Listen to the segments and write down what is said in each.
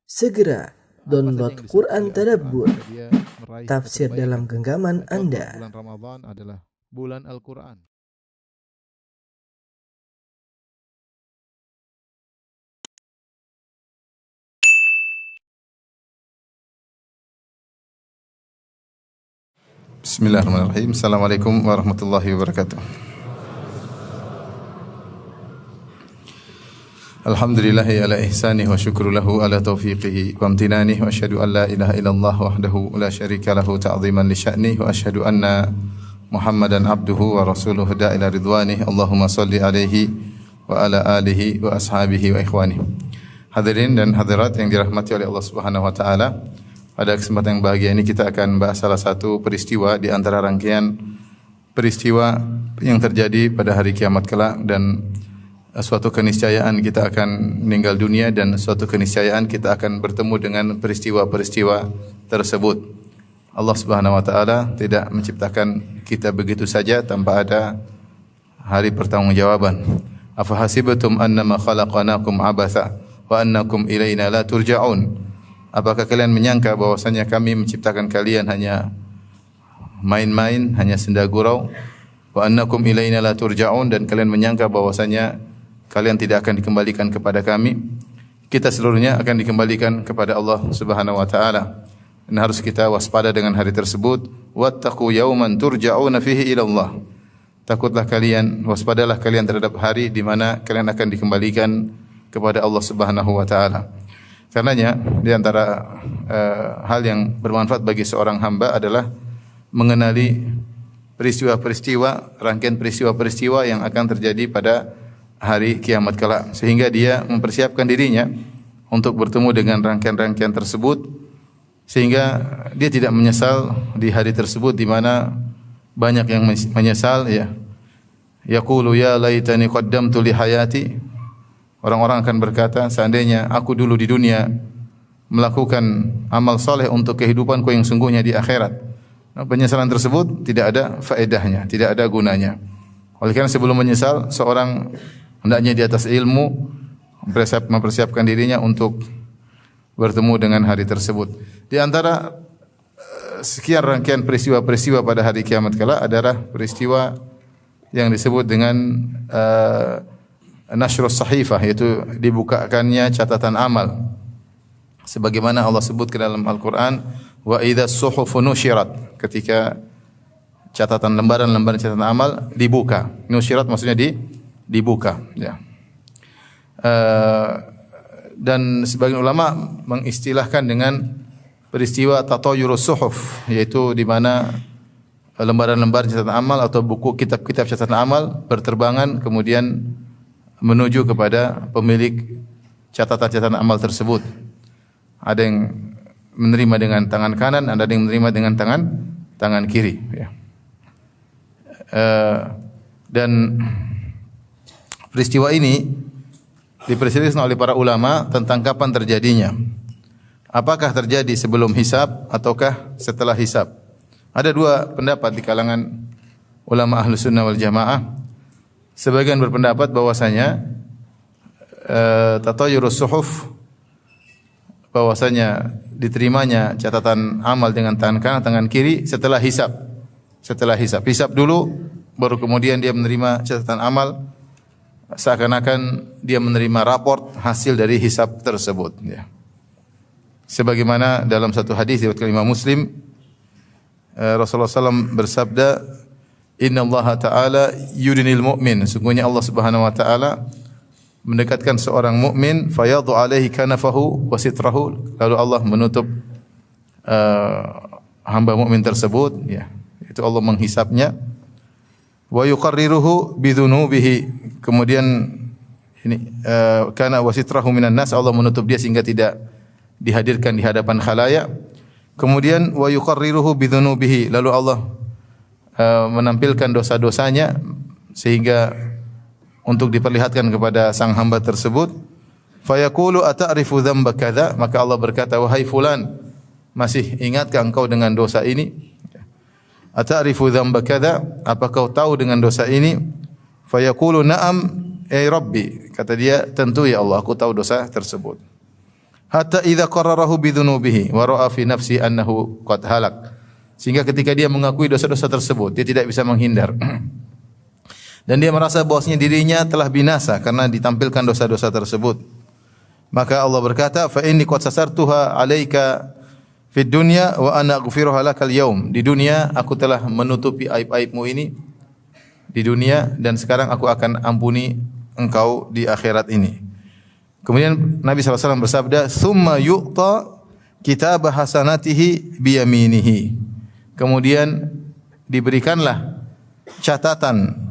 Segera download Quran Tadabbur, dia meraih tafsir kebaikan. dalam genggaman Contoh, Anda. bulan Ramadan adalah bulan Al-Quran. Bismillahirrahmanirrahim. Assalamualaikum warahmatullahi wabarakatuh. Alhamdulillahi ala ihsanih wa syukru lahu ala taufiqihi wa amtinanih wa asyhadu an la ilaha illallah wahdahu la syarika lahu ta'ziman li sya'nih wa asyhadu anna Muhammadan abduhu wa rasuluhu da'ila ridwanih. Allahumma salli alaihi wa ala alihi wa ashabihi wa ikhwanih. Hadirin dan hadirat yang dirahmati oleh Allah Subhanahu wa taala, pada kesempatan yang bahagia ini kita akan bahas salah satu peristiwa di antara rangkaian peristiwa yang terjadi pada hari kiamat kelak, dan suatu keniscayaan kita akan meninggal dunia dan suatu keniscayaan kita akan bertemu dengan peristiwa-peristiwa tersebut. Allah Subhanahu wa taala tidak menciptakan kita begitu saja tanpa ada hari pertanggungjawaban. Afa hasibtum annama khalaqnakum abatha wa annakum ilaina la turja'un. Apakah kalian menyangka bahwasanya kami menciptakan kalian hanya main-main, hanya senda gurau? Wa annakum ilaina la turja'un, dan kalian menyangka bahwasanya kalian tidak akan dikembalikan kepada kami. Kita seluruhnya akan dikembalikan kepada Allah Subhanahu wa taala. Dan harus kita waspada dengan hari tersebut. Wattaqu yawman turja'una fihi ila Allah. Takutlah kalian, waspadalah kalian terhadap hari di mana kalian akan dikembalikan kepada Allah Subhanahu wa taala. Karenanya di antara hal yang bermanfaat bagi seorang hamba adalah mengenali peristiwa-peristiwa, rangkaian peristiwa-peristiwa yang akan terjadi pada hari kiamat kelak, sehingga dia mempersiapkan dirinya untuk bertemu dengan rangkaian-rangkaian tersebut, sehingga dia tidak menyesal di hari tersebut, di mana banyak yang menyesal, ya. Yaqulu ya laitani qaddamtu li hayati. Orang-orang akan berkata, seandainya aku dulu di dunia melakukan amal saleh untuk kehidupanku yang sungguhnya di akhirat. Nah, penyesalan tersebut tidak ada faedahnya, tidak ada gunanya. Oleh karena sebelum menyesal, seorang hendaknya di atas ilmu mempersiapkan dirinya untuk bertemu dengan hari tersebut. Di antara sekian rangkaian peristiwa-peristiwa pada hari kiamat kelak adalah peristiwa yang disebut dengan Nashrus Sahifah, yaitu dibukakannya catatan amal. Sebagaimana Allah sebut ke dalam Al-Quran, wa idza suhufu nusyirat, ketika catatan lembaran-lembaran catatan amal dibuka. Nusyirat maksudnya dibuka, ya. Dan sebagian ulama mengistilahkan dengan peristiwa tatayurus suhuf, yaitu di mana lembaran-lembaran catatan amal atau buku kitab-kitab catatan amal berterbangan kemudian menuju kepada pemilik catatan-catatan amal tersebut. Ada yang menerima dengan tangan kanan, ada yang menerima dengan tangan kiri, ya. Dan peristiwa ini diperselisihkan oleh para ulama tentang kapan terjadinya. Apakah terjadi sebelum hisab ataukah setelah hisab? Ada dua pendapat di kalangan ulama Ahlus Sunnah wal Jamaah. Sebagian berpendapat bahwasanya tatayurus suhuf, bahwasanya diterimanya catatan amal dengan tangan kanan, tangan kiri setelah hisab. Setelah hisab, hisab dulu baru kemudian dia menerima catatan amal, seakan-akan dia menerima raport hasil dari hisab tersebut, ya. Sebagaimana dalam satu hadis riwayat Imam Muslim, Rasulullah SAW bersabda, Inna Allah Ta'ala yudinil mu'min. Sungguhnya Allah Subhanahu Wa Ta'ala mendekatkan seorang mukmin, fayadu alaihi kanafahu wa sitrahu. Lalu Allah menutup hamba mukmin tersebut, ya. Itu Allah menghisapnya. Wa yuqarriruhu bidzunubihi. Kemudian ini kana wa sitrahu minan nas. Allah menutup dia sehingga tidak dihadirkan di hadapan khalayak. Kemudian wa yuqarriruhu bidzunubihi. Lalu Allah menampilkan dosa-dosanya sehingga untuk diperlihatkan kepada sang hamba tersebut. Fayaqulu ata'rifu dzamba kadza, maka Allah berkata, wahai fulan, masih ingatkah engkau dengan dosa ini? Ata'rifu dzamba kadza, apa kau tahu dengan dosa ini? Fayaqulu na'am ay rabbi, kata dia, tentu ya Allah, aku tahu dosa tersebut. hatta idza qarrarahu bidzunubihi wa ra'a fi nafsi annahu qad halak. Sehingga ketika dia mengakui dosa-dosa tersebut, dia tidak bisa menghindar. Dan dia merasa bahwasanya dirinya telah binasa karena ditampilkan dosa-dosa tersebut. Maka Allah berkata, "Fa inni qad sasartuha 'alaika fid dunya wa ana aghfiruha lakal yaum." Di dunia aku telah menutupi aib-aibmu ini di dunia dan sekarang aku akan ampuni engkau di akhirat ini. Kemudian Nabi SAW bersabda, "Tsumma yu'ta kitab hasanatihi biyaminihi." Kemudian diberikanlah catatan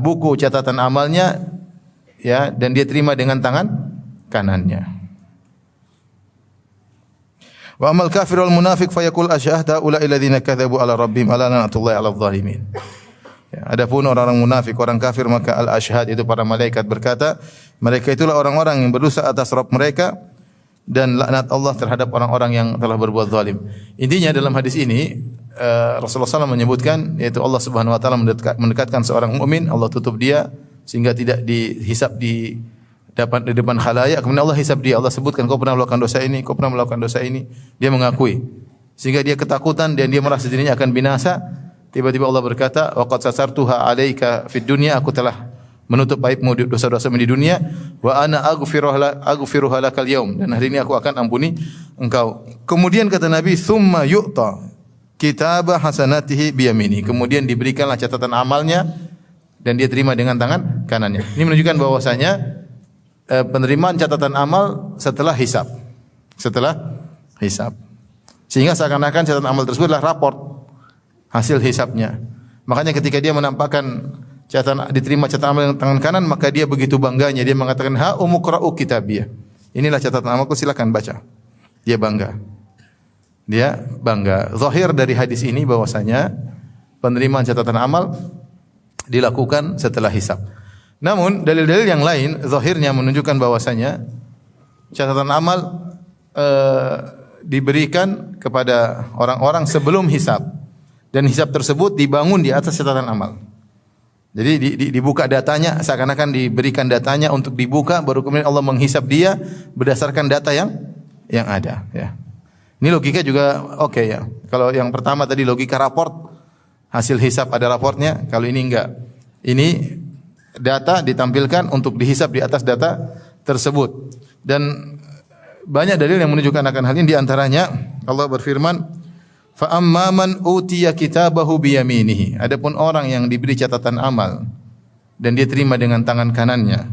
buku catatan amalnya ya, dan dia terima dengan tangan kanannya. Wa amal kafir wal munafiq fayaqul asyhadu ulaika alladziina kadzabu ala rabbihim ala la'natullahi 'alal zalimin. Ya, adapun orang-orang munafik, orang kafir, maka al-asyhad itu para malaikat berkata, mereka itulah orang-orang yang berdosa atas Rabb mereka dan laknat Allah terhadap orang-orang yang telah berbuat zalim. Intinya dalam hadis ini Rasulullah SAW menyebutkan yaitu Allah Subhanahu wa taala mendekatkan seorang mukmin, Allah tutup dia sehingga tidak dihisab di depan khalayak, kemudian Allah hisab dia. Allah sebutkan kau pernah melakukan dosa ini, kau pernah melakukan dosa ini. Dia mengakui. Sehingga dia ketakutan dan dia merasa dirinya akan binasa. Tiba-tiba Allah berkata, "Wa qad sasartuha 'alaika fid dunya." Aku telah menutup aibmu dosa-dosamu di dunia. Wa ana aghfiruha lakal yaum. Dan hari ini aku akan ampuni engkau. Kemudian kata Nabi, "Tsumma yu'ta kitaba hasanatihi biyamini." Kemudian diberikanlah catatan amalnya dan dia terima dengan tangan kanannya. Ini menunjukkan bahwasanya penerimaan catatan amal setelah hisab. Setelah hisab. Sehingga seakan-akan catatan amal tersebut adalah raport hasil hisabnya. Makanya ketika dia menampakkan diterima catatan amal dengan tangan kanan, maka dia begitu bangganya, dia mengatakan, "Ha umqra'u kitabiyah." Inilah catatan amalku, silakan baca. Dia bangga. Dia bangga. Zahir dari hadis ini bahwasanya penerimaan catatan amal dilakukan setelah hisab. Namun dalil-dalil yang lain zahirnya menunjukkan bahwasanya catatan amal diberikan kepada orang-orang sebelum hisab. Dan hisab tersebut dibangun di atas catatan amal. Jadi dibuka datanya, seakan-akan diberikan datanya untuk dibuka, baru kemudian Allah menghisab dia berdasarkan data yang ada. Ya. Ini logika juga oke ya. Kalau yang pertama tadi logika raport, hasil hisab ada raportnya. Kalau ini enggak. Ini data ditampilkan untuk dihisab di atas data tersebut. Dan banyak dalil yang menunjukkan akan hal ini. Di antaranya Allah berfirman, fa amma man utiya kitabahu biyaminihi. Adapun orang yang diberi catatan amal dan dia terima dengan tangan kanannya,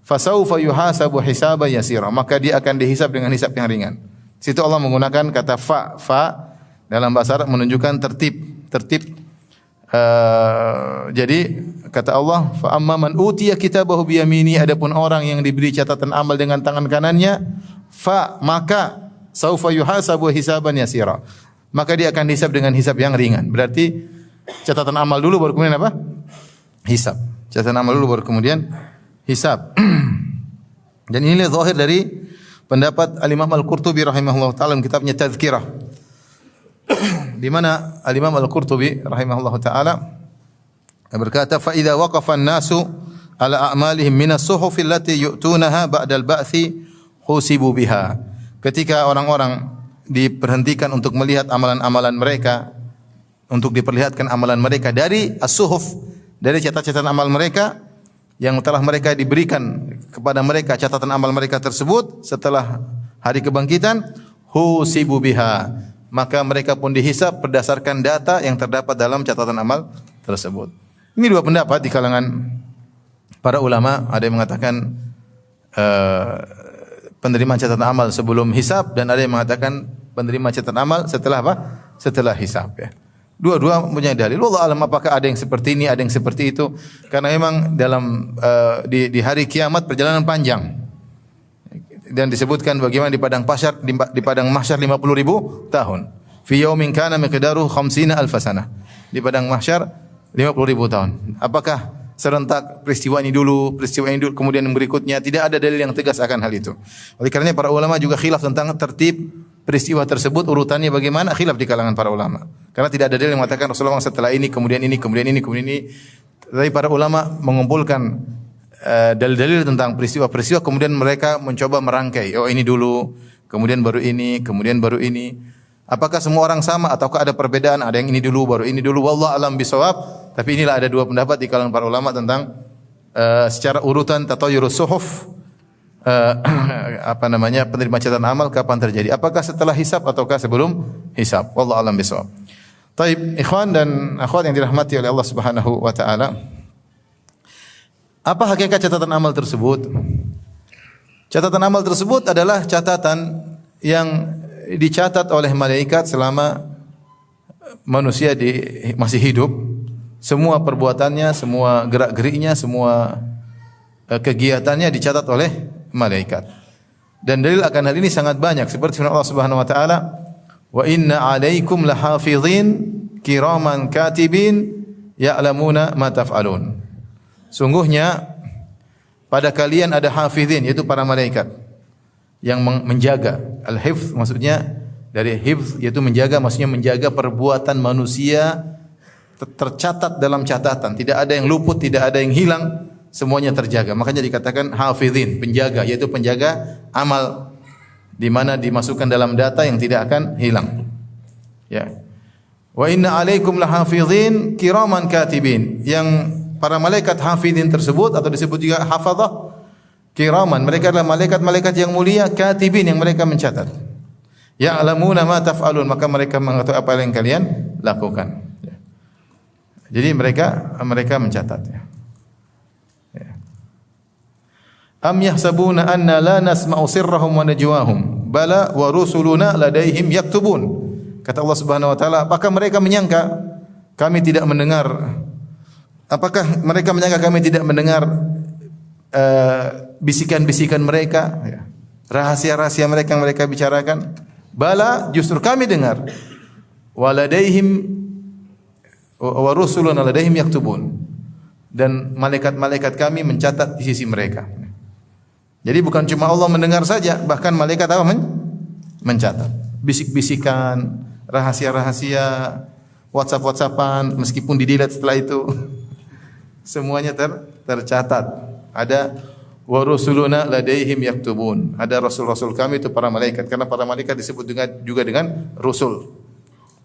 fasaufa yuhasabu hisaban yasira, maka dia akan dihisab dengan hisab yang ringan. Situ Allah menggunakan kata fa dalam bahasa Arab menunjukkan tertib. Jadi kata Allah, fa amma man utiya kitabahu biyaminihi, adapun orang yang diberi catatan amal dengan tangan kanannya, maka saufa yuhasabu hisaban yasira, maka dia akan dihisab dengan hisab yang ringan. Berarti catatan amal dulu baru kemudian apa? Hisab. Catatan amal dulu baru kemudian hisab. Dan inilah zahir dari pendapat Al-Imam Al-Qurtubi rahimahullah ta'ala dalam kitabnya Tazkirah. Di mana Al-Imam Al-Qurtubi rahimahullah ta'ala berkata, fa idza waqafa an-nasu ala a'malihim min as-suhuf allati yu'tunaha ba'da al-ba'thi husibu biha. Ketika orang-orang diperhentikan untuk melihat amalan-amalan mereka, untuk diperlihatkan amalan mereka dari as-suhuf, dari catatan amal mereka yang telah mereka diberikan kepada mereka catatan amal mereka tersebut setelah hari kebangkitan, husibu biha, maka mereka pun dihisab berdasarkan data yang terdapat dalam catatan amal tersebut. Ini dua pendapat di kalangan para ulama. Ada yang mengatakan penerimaan catatan amal sebelum hisab, dan ada yang mengatakan penerimaan catatan amal setelah apa? Setelah hisab, ya. Dua-dua punya dalil. Wallahu alam, apakah ada yang seperti ini, ada yang seperti itu? Karena memang dalam di hari kiamat perjalanan panjang. Dan disebutkan bagaimana di padang mahsyar, di padang mahsyar 50.000 tahun. Fi yaumin kana miqdaruhu 50 alf sanah. Di padang mahsyar 50.000 tahun. Apakah serentak peristiwa ini dulu, kemudian yang berikutnya? Tidak ada dalil yang tegas akan hal itu. Oleh karenanya para ulama juga khilaf tentang tertib peristiwa tersebut, urutannya bagaimana, khilaf di kalangan para ulama. Karena tidak ada dalil yang mengatakan Rasulullah setelah ini, kemudian ini, kemudian ini, kemudian ini. Tapi para ulama mengumpulkan dalil-dalil tentang peristiwa-peristiwa, kemudian mereka mencoba merangkai. Oh ini dulu, kemudian baru ini, kemudian baru ini. Apakah semua orang sama ataukah ada perbedaan? Ada yang ini dulu, baru ini dulu. Wallahu alam bisawab. Tapi inilah ada dua pendapat di kalangan para ulama tentang secara urutan tatayurus suhuf, penerima catatan amal kapan terjadi? Apakah setelah hisab ataukah sebelum hisab? Wallahu alam bisawab. Taib, ikhwan dan akhwat yang dirahmati oleh Allah Subhanahu wa taala. Apa hakikat catatan amal tersebut? Catatan amal tersebut adalah catatan yang dicatat oleh malaikat selama manusia masih hidup. Semua perbuatannya, semua gerak-geriknya, semua kegiatannya dicatat oleh malaikat. Dan dalil akan hal ini sangat banyak seperti firman Allah Subhanahu wa taala, "Wa inna 'alaikum lahafizin kiraman katibin ya'lamuna ma taf'alun." Sungguhnya pada kalian ada hafizin, yaitu para malaikat yang menjaga. Al-hifz maksudnya dari hifz yaitu menjaga, maksudnya menjaga perbuatan manusia tercatat dalam catatan. Tidak ada yang luput, tidak ada yang hilang, semuanya terjaga. Makanya dikatakan hafizin, penjaga, yaitu penjaga amal, di mana dimasukkan dalam data yang tidak akan hilang. Ya. Wa inna 'alaikum lahafizin kiraman katibin. Yang para malaikat hafizin tersebut atau disebut juga hafazah kiraman, mereka adalah malaikat-malaikat yang mulia, katibin yang mereka mencatat. Ya'lamuna ma taf'alun, maka mereka mengetahui apa yang kalian lakukan. Ya. Jadi mereka mencatat. Ya. Ya. Am yahsabuna anna la nasma'u sirrahum wa najwahum bala wa rusuluna ladaihim yaktubun. Kata Allah Subhanahu wa taala, apakah mereka menyangka kami tidak mendengar? Apakah mereka menyangka kami tidak mendengar bisikan-bisikan mereka, rahasia-rahasia mereka yang mereka bicarakan? Bala, justru kami dengar. Waladaihim wa rusuluna ladaihim yaktubun. Dan malaikat-malaikat kami mencatat di sisi mereka. Jadi bukan cuma Allah mendengar saja, bahkan malaikat apa mencatat. Bisik-bisikan, rahasia-rahasia, WhatsApp-WhatsAppan, meskipun di-delete setelah itu. Semuanya tercatat. Ada wa rusuluna ladaihim yaktubun. Ada rasul-rasul kami itu para malaikat, karena para malaikat disebut juga dengan rusul.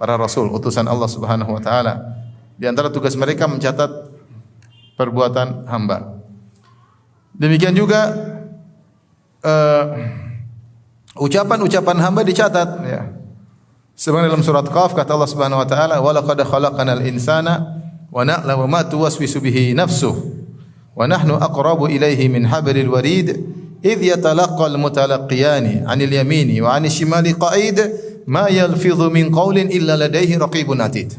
Para rasul, utusan Allah Subhanahu wa taala. Di antara tugas mereka mencatat perbuatan hamba. Demikian juga ucapan-ucapan hamba dicatat, ya. Sebagaimana dalam surat Qaf kata Allah Subhanahu wa taala, "Wa laqad khalaqnal insana wa na'lamu ma tuwaswisu bihi nafsuhu wa nahnu aqrabu ilaihi min hablil warid idh yatalaqqal mutalaqqiyani 'anil yamini wa 'anil shimali qa'id ma yalfidhu min qawlin illa ladaihi raqibun atid."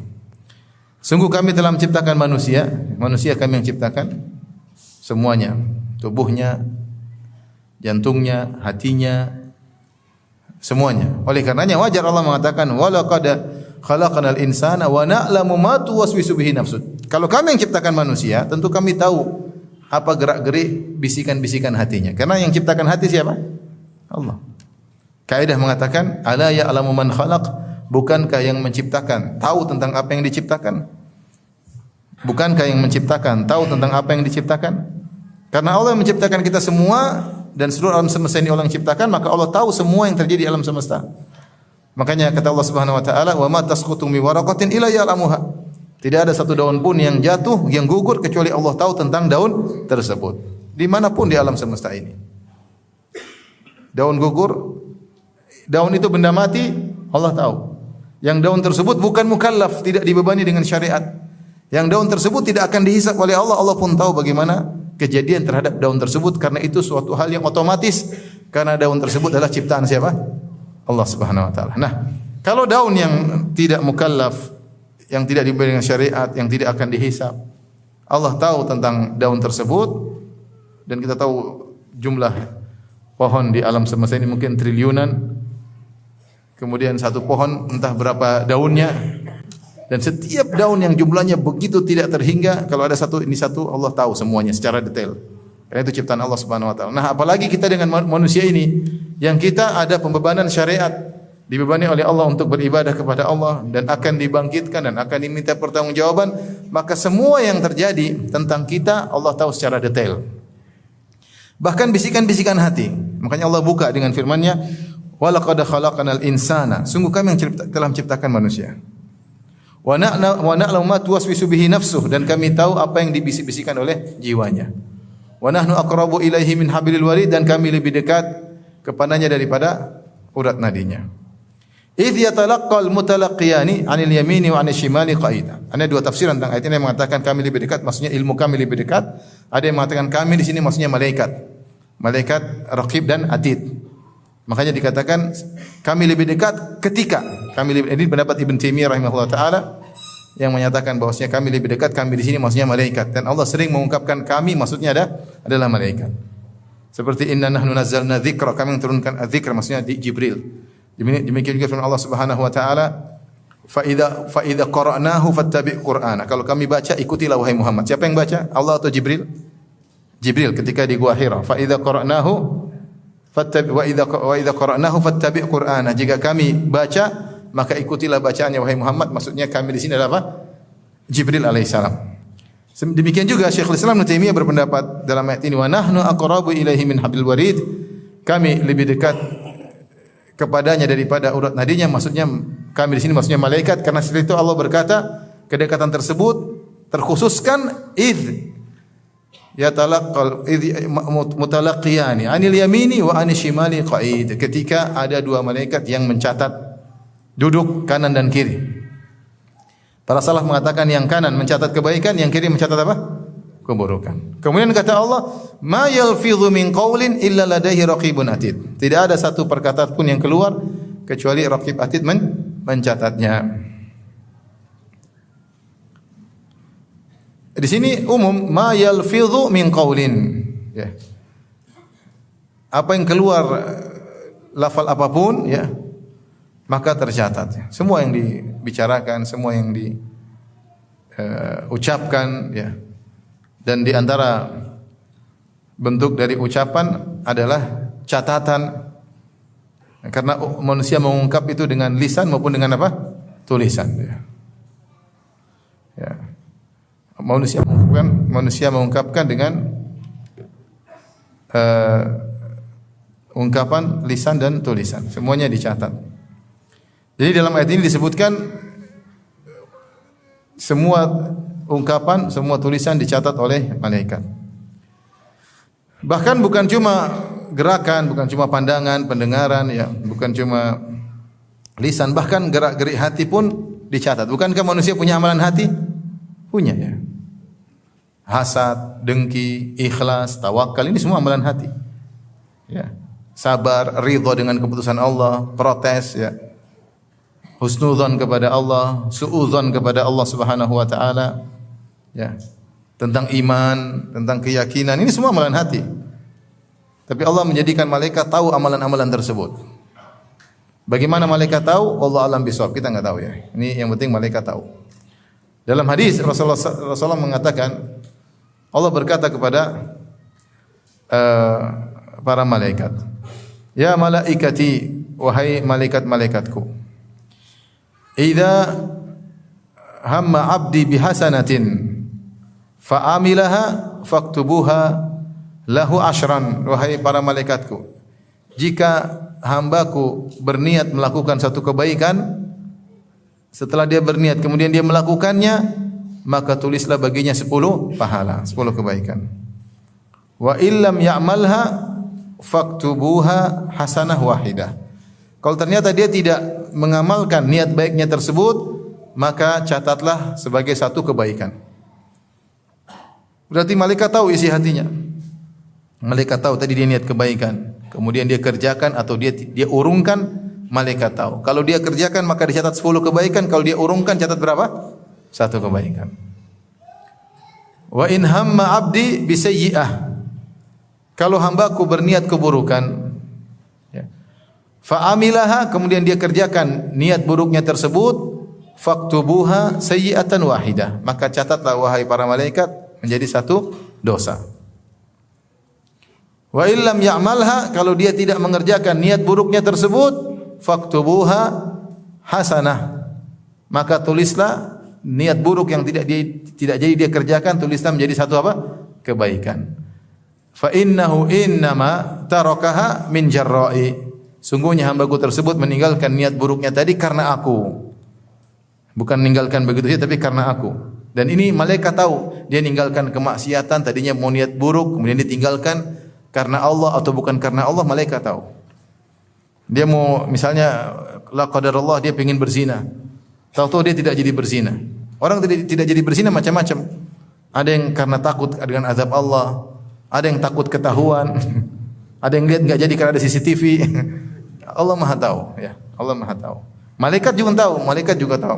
Sungguh kami telah menciptakan manusia kami yang ciptakan semuanya, tubuhnya, jantungnya, hatinya, semuanya. Oleh karenanya wajar Allah mengatakan wa laqad khalaqnal insana wa na'lamu ma tuwaswisu bihi nafsuh. Kalau kami yang ciptakan manusia, tentu kami tahu apa gerak-gerik bisikan-bisikan hatinya. Karena yang ciptakan hati siapa? Allah. Kaidah mengatakan ala ya'lamu man khalaq, bukankah yang menciptakan tahu tentang apa yang diciptakan? Bukankah yang menciptakan tahu tentang apa yang diciptakan? Karena Allah yang menciptakan kita semua dan seluruh alam semesta ini Allah yang ciptakan, maka Allah tahu semua yang terjadi di alam semesta. Makanya kata Allah Subhanahu wa taala, "Wa ma tasqutu min waraqatin illa ya'lamuha." Tidak ada satu daun pun yang jatuh, yang gugur kecuali Allah tahu tentang daun tersebut. Dimanapun di alam semesta ini. Daun gugur, daun itu benda mati, Allah tahu. Yang daun tersebut bukan mukallaf, tidak dibebani dengan syariat. Yang daun tersebut tidak akan dihisab oleh Allah, Allah pun tahu bagaimana kejadian terhadap daun tersebut, karena itu suatu hal yang otomatis, karena daun tersebut adalah ciptaan siapa? Allah Subhanahu wa taala. Nah, kalau daun yang tidak mukallaf, yang tidak diberi dengan syariat, yang tidak akan dihisab, Allah tahu tentang daun tersebut, dan kita tahu jumlah pohon di alam semesta ini mungkin triliunan. Kemudian satu pohon entah berapa daunnya, dan setiap daun yang jumlahnya begitu tidak terhingga, kalau ada satu ini satu, Allah tahu semuanya secara detail. Karena itu ciptaan Allah Subhanahu wa taala. Nah, apalagi kita dengan manusia ini yang kita ada pembebanan syariat, dibebani oleh Allah untuk beribadah kepada Allah dan akan dibangkitkan dan akan diminta pertanggungjawaban, maka semua yang terjadi tentang kita Allah tahu secara detail. Bahkan bisikan-bisikan hati. Makanya Allah buka dengan firman-Nya, "Wa laqad khalaqnal insana." Sungguh kami yang telah menciptakan manusia. Wa na'lamu ma tuwaswisu bihi nafsuh, dan kami tahu apa yang dibisik-bisikan oleh jiwanya. Wa nahnu aqrabu ilaihi min hablil warid, dan kami lebih dekat kepadanya daripada urat nadinya. Idh yatalaqqal mutalaqiyani 'anil yamini wa 'anil shimali qa'ida. Ada dua tafsiran tentang ayat ini yang mengatakan kami lebih dekat, maksudnya ilmu kami lebih dekat. Ada yang mengatakan kami di sini maksudnya malaikat. Malaikat raqib dan atid. Makanya dikatakan kami lebih dekat ketika ini pendapat Ibn Taimiyah rahimahullah taala yang menyatakan bahwasanya kami lebih dekat, kami di sini maksudnya malaikat, dan Allah sering mengungkapkan kami maksudnya adalah malaikat. Seperti inna nahnu nazzalna dzikra, kami yang turunkan dzikr maksudnya di Jibril. Demikian juga firman Allah Subhanahu wa taala, fa idza qara'nahu fattabi' qur'ana. Kalau kami baca ikutilah wahai Muhammad. Siapa yang baca? Allah atau Jibril? Jibril ketika di Gua Hira. Fa idza qara'nahu fattabi' wa idza qara'nahu fattabi' qur'ana. Jika kami baca, maka ikutilah bacaannya wahai Muhammad. Maksudnya kami di sini adalah apa? Jibril alaihissalam. Demikian juga Syekhul Islam Ibnu Taimiyah berpendapat dalam ayat ini, wa nahnu aqrabu ilaihi min hablil warid. Kami lebih dekat kepadanya daripada urat nadinya, maksudnya kami di sini maksudnya malaikat, karena setelah itu Allah berkata kedekatan tersebut terkhususkan id mutalaqiyani 'anil yamini wa 'anil shimali qa'id, ketika ada dua malaikat yang mencatat duduk kanan dan kiri. Para salaf mengatakan yang kanan mencatat kebaikan, yang kiri mencatat apa? Keburukan. Kemudian kata Allah, ma yalfidhu min qaulin illa ladaihi raqibun atid. Tidak ada satu perkataan pun yang keluar kecuali raqib atid mencatatnya. Di sini umum ma yalfidhu min qaulin, ya. Apa yang keluar lafal apapun, ya, maka tercatat. Semua yang dibicarakan, semua yang diucapkan, ya. Dan di antara bentuk dari ucapan adalah catatan. Karena manusia mengungkap itu dengan lisan maupun dengan apa? Tulisan. Ya. Manusia mengungkapkan dengan ungkapan lisan dan tulisan. Semuanya dicatat. Jadi dalam ayat ini disebutkan semua ungkapan, semua tulisan dicatat oleh malaikat. Bahkan bukan cuma gerakan, bukan cuma pandangan, pendengaran, ya, bukan cuma lisan, bahkan gerak-gerik hati pun dicatat. Bukankah manusia punya amalan hati? Punya, ya. Hasad, dengki, ikhlas, tawakal, ini semua amalan hati. Ya. Sabar, ridha dengan keputusan Allah, protes, ya. Husnudzon kepada Allah, suudzon kepada Allah Subhanahu wa taala. Ya, tentang iman, tentang keyakinan, ini semua amalan hati. Tapi Allah menjadikan malaikat tahu amalan-amalan tersebut. Bagaimana malaikat tahu? Allah alam bisawab, kita enggak tahu, ya. Ini yang penting malaikat tahu. Dalam hadis Rasulullah mengatakan, Allah berkata kepada para malaikat, ya malaikati, wahai malaikat-malaikatku, idza hamma 'abdi bihasanatin fa'amilaha faktubuha lahu ashran. Wahai para malaikatku, jika hambaku berniat melakukan satu kebaikan, setelah dia berniat kemudian dia melakukannya, maka tulislah baginya 10 pahala, 10 kebaikan. Wa illam ya'malha faktubuha hasanah wahidah. Kalau ternyata dia tidak mengamalkan niat baiknya tersebut, maka catatlah sebagai satu kebaikan. Berarti malaikat tahu isi hatinya. Malaikat tahu tadi dia niat kebaikan, kemudian dia kerjakan atau dia urungkan, malaikat tahu. Kalau dia kerjakan maka dicatat 10 kebaikan, kalau dia urungkan catat berapa? 1 kebaikan. Wa in hamma 'abdi bisayyi'ah. Kalau hambaku berniat keburukan, ya. Fa amilaha, kemudian dia kerjakan niat buruknya tersebut, faktubuha sayyi'atan wahidah. Maka catatlah wahai para malaikat menjadi 1 dosa. Wa illam ya'malha, kalau dia tidak mengerjakan niat buruknya tersebut, faktubuha hasanah. Maka tulislah niat buruk yang tidak jadi dia kerjakan, tulislah menjadi 1 apa? Kebaikan. fa innahu innama tarakaha min jarra'i. Sungguhnya hambaku tersebut meninggalkan niat buruknya tadi karena aku. Bukan meninggalkan begitu saja tapi karena aku. Dan ini malaikat tahu, dia meninggalkan kemaksiatan, tadinya mau niat buruk, kemudian ditinggalkan karena Allah atau bukan karena Allah, malaikat tahu. Dia mau misalnya la qadarullah dia ingin berzina. Tahu-tahu dia tidak jadi berzina. Orang tidak jadi berzina macam-macam. Ada yang karena takut dengan azab Allah, ada yang takut ketahuan, ada yang lihat enggak jadi karena ada CCTV. Allah Maha tahu, ya. Allah Maha tahu. Malaikat juga tahu,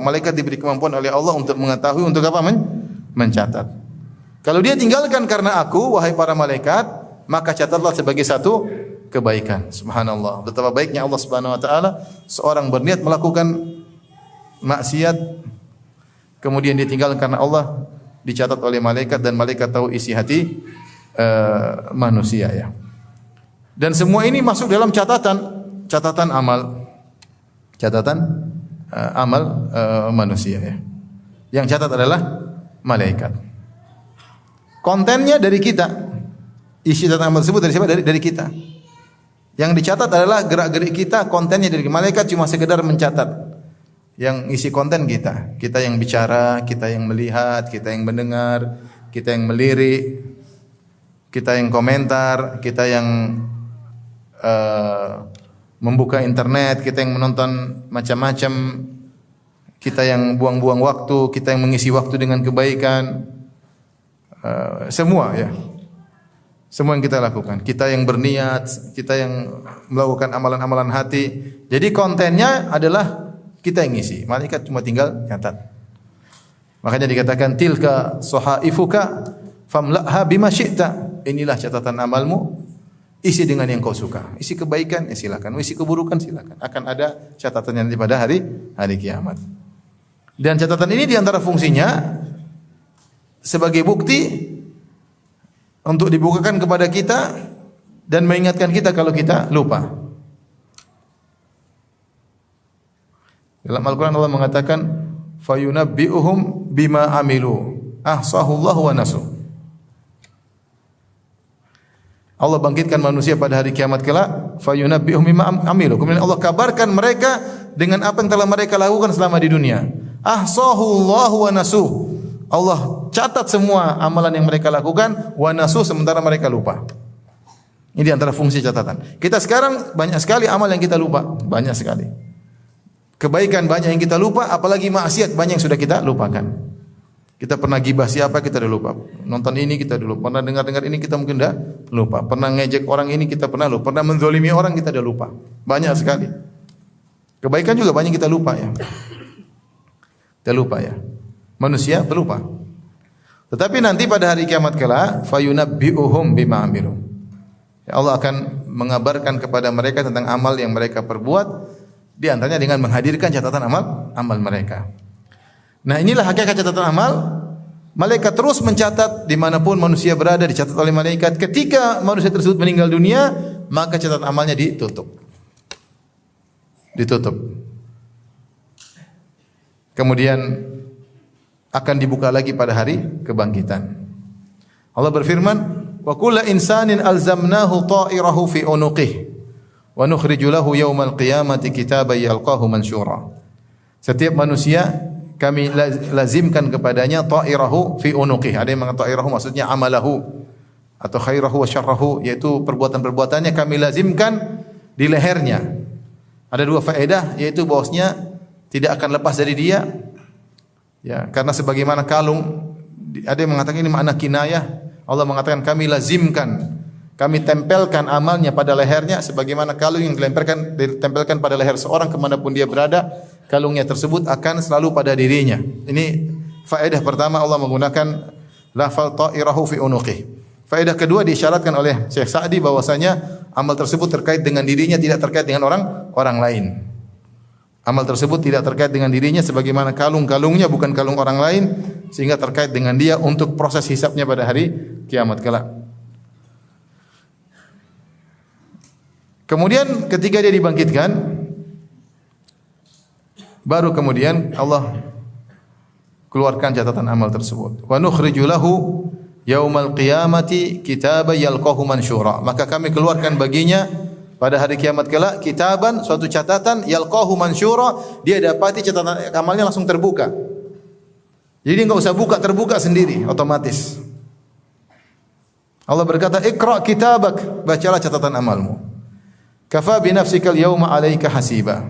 Malaikat diberi kemampuan oleh Allah untuk mengetahui, untuk apa? Mencatat. Kalau dia tinggalkan karena aku, wahai para malaikat, maka catatlah sebagai satu kebaikan. Subhanallah. Betapa baiknya Allah Subhanahu wa taala, seorang berniat melakukan maksiat kemudian ditinggalkan karena Allah, dicatat oleh malaikat dan malaikat tahu isi hati manusia, ya. Dan semua ini masuk dalam catatan amal. Amal manusia, ya. Yang catat adalah malaikat. Kontennya dari kita. Isi catatan amal tersebut dari siapa? Dari kita. Yang dicatat adalah gerak-gerik kita, kontennya dari malaikat cuma sekedar mencatat. Yang isi konten kita. Kita yang bicara, kita yang melihat, kita yang mendengar, kita yang melirik, kita yang komentar, kita yang membuka internet, kita yang menonton macam-macam, kita yang buang-buang waktu, kita yang mengisi waktu dengan kebaikan, semua, ya. Semua yang kita lakukan. Kita yang berniat, kita yang melakukan amalan-amalan hati. Jadi kontennya adalah kita yang ngisi. Malaikat cuma tinggal nyatat. Makanya dikatakan tilka sohaifuka famla'ha bima syi'ta. Inilah catatan amalmu. Isi dengan yang kau suka. Isi kebaikan, ya silakan. Isi keburukan, silakan. Akan ada catatannya nanti pada hari kiamat. Dan catatan ini diantara fungsinya sebagai bukti untuk dibukakan kepada kita dan mengingatkan kita kalau kita lupa. Dalam Al-Quran Allah mengatakan, fayunabbi'uhum bima amilu ahsahullahu wa nasu. Allah bangkitkan manusia pada hari kiamat kelak, fayunabbi'uhum bima amilu. Kemudian Allah kabarkan mereka dengan apa yang telah mereka lakukan selama di dunia. Ahsahullahu wa nasu. Allah catat semua amalan yang mereka lakukan, wa nasu, sementara mereka lupa. Ini di antara fungsi catatan. Kita sekarang banyak sekali amal yang kita lupa, banyak sekali. Kebaikan banyak yang kita lupa, apalagi maksiat banyak yang sudah kita lupakan. Kita pernah gibah siapa, kita udah lupa. Nonton ini kita dulu, pernah dengar ini kita mungkin dah lupa. Pernah ngejek orang ini kita pernah lupa. Pernah menzalimi orang kita udah lupa. Banyak sekali. Kebaikan juga banyak kita lupa, ya. Kita lupa, ya. Manusia pelupa. Tetapi nanti pada hari kiamat kelak, fayunabbi'uhum bima amilu. Ya, Allah akan mengabarkan kepada mereka tentang amal yang mereka perbuat, di antaranya dengan menghadirkan catatan amal mereka. Nah, inilah hakikat catatan amal. Malaikat terus mencatat dimanapun manusia berada, dicatat oleh malaikat. Ketika manusia tersebut meninggal dunia, maka catatan amalnya ditutup. Kemudian akan dibuka lagi pada hari kebangkitan. Allah berfirman, wa kullu insanin alzamnahu ta'irahu fi unuqihi wa nukhriju lahu yaumal qiyamati kitaban yalqahu mansyura. Setiap manusia kami lazimkan kepadanya ta'irahu fi unuqihi. Ada yang mengatakan ta'irahu maksudnya amalahu atau khairahu wa syarrahu, yaitu perbuatan-perbuatannya kami lazimkan di lehernya. Ada dua faedah, yaitu bahwasanya tidak akan lepas dari dia. Ya, karena sebagaimana kalung, ada yang mengatakan ini makna kinayah. Allah mengatakan kami lazimkan, kami tempelkan amalnya pada lehernya sebagaimana kalung yang ditempelkan pada leher seorang kemanapun dia berada, kalungnya tersebut akan selalu pada dirinya. Ini faedah pertama, Allah menggunakan lafal ta'irahu fi unuqih. Faedah kedua diisyaratkan oleh Syekh Sa'di bahwasanya amal tersebut terkait dengan dirinya, tidak terkait dengan orang lain. Amal tersebut tidak terkait dengan dirinya sebagaimana kalung-kalungnya bukan kalung orang lain, sehingga terkait dengan dia untuk proses hisabnya pada hari kiamat kelak. Kemudian ketika dia dibangkitkan, baru kemudian Allah keluarkan catatan amal tersebut. Wa nukhriju lahu yaumal qiyamati kitaban yalqahu mansyura. Maka kami keluarkan baginya pada hari kiamat kelak kitaban, suatu catatan, yalqahu mansyura, dia dapati catatan amalnya langsung terbuka. Jadi enggak usah buka, terbuka sendiri otomatis. Allah berkata, "Iqra kitabak", bacalah catatan amalmu. Kafa bi nafsikal yauma 'alaika hasiba.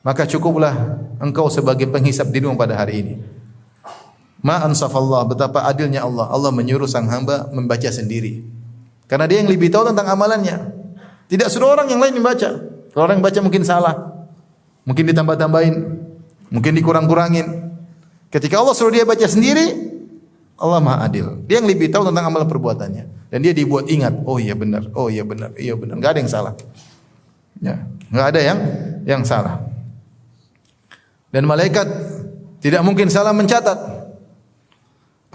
Maka cukuplah engkau sebagai penghisap dirimu pada hari ini. Ma ansafallah, betapa adilnya Allah. Allah menyuruh sang hamba membaca sendiri. Karena dia yang lebih tahu tentang amalannya. Tidak suruh orang yang lain membaca. Kalau orang yang baca mungkin salah. Mungkin ditambah-tambahin, mungkin dikurang-kurangin. Ketika Allah suruh dia baca sendiri, Allah Maha Adil. Dia yang lebih tahu tentang amal perbuatannya. Dan dia dibuat ingat, oh iya benar, oh iya benar, iya benar. Enggak ada yang salah. Ya, enggak ada yang salah. Dan malaikat tidak mungkin salah mencatat.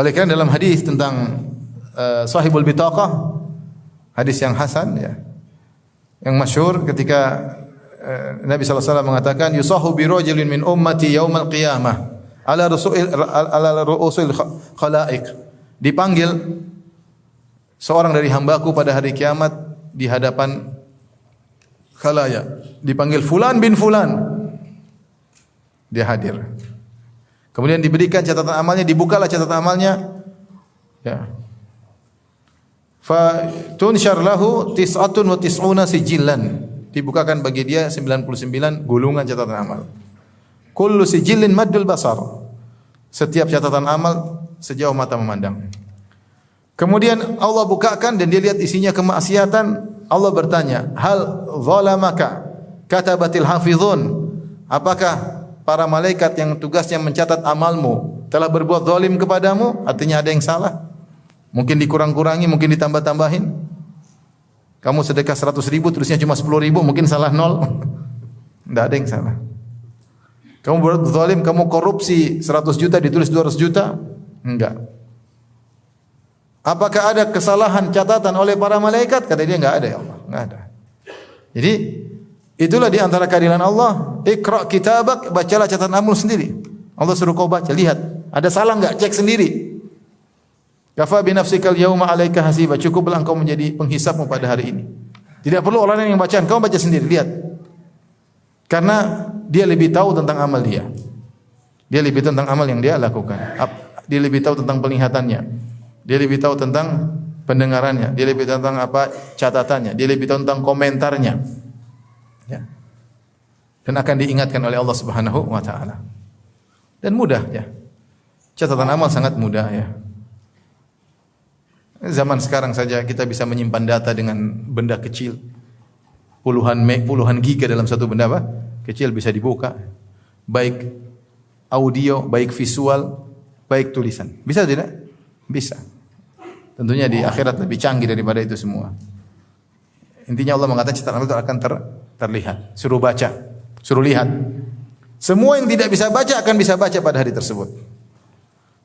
Oleh karena dalam hadis tentang sahibul bitaqah, hadis yang hasan ya, yang masyhur ketika Nabi sallallahu alaihi wasallam mengatakan yusahu bi rajulin min ummati yaumal qiyamah ala ru'usil khalaiq. Dipanggil seorang dari hambaku pada hari kiamat di hadapan khalayak. Dipanggil fulan bin fulan. Dia hadir. Kemudian diberikan catatan amalnya, dibukalah catatan amalnya. Ya. Fa tunshar lahu 99 sijillan. Dibukakan bagi dia 99 gulungan catatan amal. Kullu sijillin maddul basar. Setiap catatan amal sejauh mata memandang. Kemudian Allah bukakan dan dia lihat isinya kemaksiatan. Allah bertanya, "Hal zalamaka katabatil hafizun?" Apakah para malaikat yang tugasnya mencatat amalmu telah berbuat zalim kepadamu? Artinya ada yang salah. Mungkin dikurang-kurangi, mungkin ditambah-tambahin. Kamu sedekah 100 ribu, terusnya cuma 10 ribu, mungkin salah 0. Tidak ada yang salah. Kamu berbuat zalim, kamu korupsi 100 juta, ditulis 200 juta? Enggak. Apakah ada kesalahan catatan oleh para malaikat? Kata dia, enggak ada ya Allah. Enggak ada. Jadi, itulah di antara keadilan Allah. Iqra kitabak, bacalah catatan amal sendiri. Allah suruh kau baca, lihat. Ada salah enggak? Cek sendiri. Kafa bi nafsikal yauma 'alaika hasiba. Cukuplah engkau menjadi penghisapmu pada hari ini. Tidak perlu orang lain yang bacaan, kau baca sendiri, lihat. Karena dia lebih tahu tentang amal dia. Dia lebih tahu tentang amal yang dia lakukan. Dia lebih tahu tentang penglihatannya. Dia lebih tahu tentang pendengarannya. Dia lebih tahu tentang apa catatannya. Dia lebih tahu tentang komentarnya. Ya. Dan akan diingatkan oleh Allah Subhanahu wa taala. Dan mudah ya. Catatan amal sangat mudah ya. Zaman sekarang saja kita bisa menyimpan data dengan benda kecil. Puluhan giga dalam satu benda apa? Kecil bisa dibuka. Baik audio, baik visual, baik tulisan. Bisa tidak? Bisa. Tentunya di akhirat lebih canggih daripada itu semua. Intinya Allah mengatakan catatan amal itu akan terlihat. Suruh baca, suruh lihat. Semua yang tidak bisa baca akan bisa baca pada hari tersebut.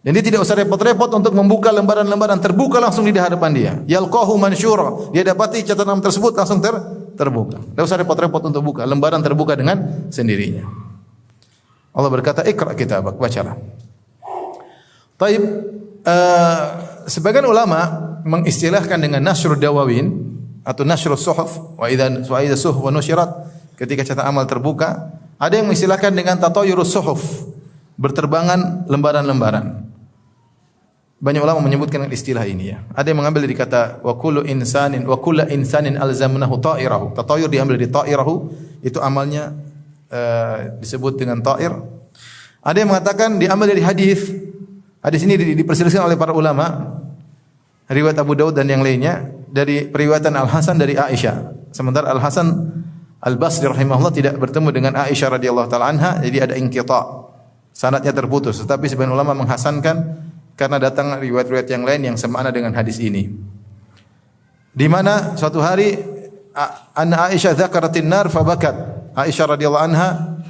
Dan dia tidak usah repot-repot untuk membuka lembaran-lembaran, terbuka langsung di hadapan dia. Yalqahu mansyura. Dia dapati catatan tersebut langsung terbuka. Tidak usah repot-repot untuk buka, lembaran terbuka dengan sendirinya. Allah berkata, "Iqra kitabak", bacalah. Taib, sebagian ulama mengistilahkan dengan nasrul dawawin atau nasrul suhuf, wa idza suhuf wa nusyirat, ketika catatan amal terbuka. Ada yang mengistilahkan dengan tatayurus suhuf, berterbangan lembaran-lembaran. Banyak ulama menyebutkan istilah ini ya. Ada yang mengambil dari kata wa kullu insanin alzamnahu ta'irahu. Tatayur diambil dari ta'irahu, itu amalnya disebut dengan ta'ir. Ada yang mengatakan diambil dari hadis. Hadis ini diperselisihkan oleh para ulama. Riwayat Abu Daud dan yang lainnya dari periwayatan Al-Hasan dari Aisyah. Sementara Al-Hasan Al-Basri rahimahullah tidak bertemu dengan Aisyah radhiyallahu taala anha, jadi ada inqita'. Sanadnya terputus, tetapi sebagian ulama menghasankan karena datang riwayat-riwayat yang lain yang semakna dengan hadis ini. Di mana suatu hari anna Aisyah dzakaratin nar fabakat. Aisyah radhiyallahu anha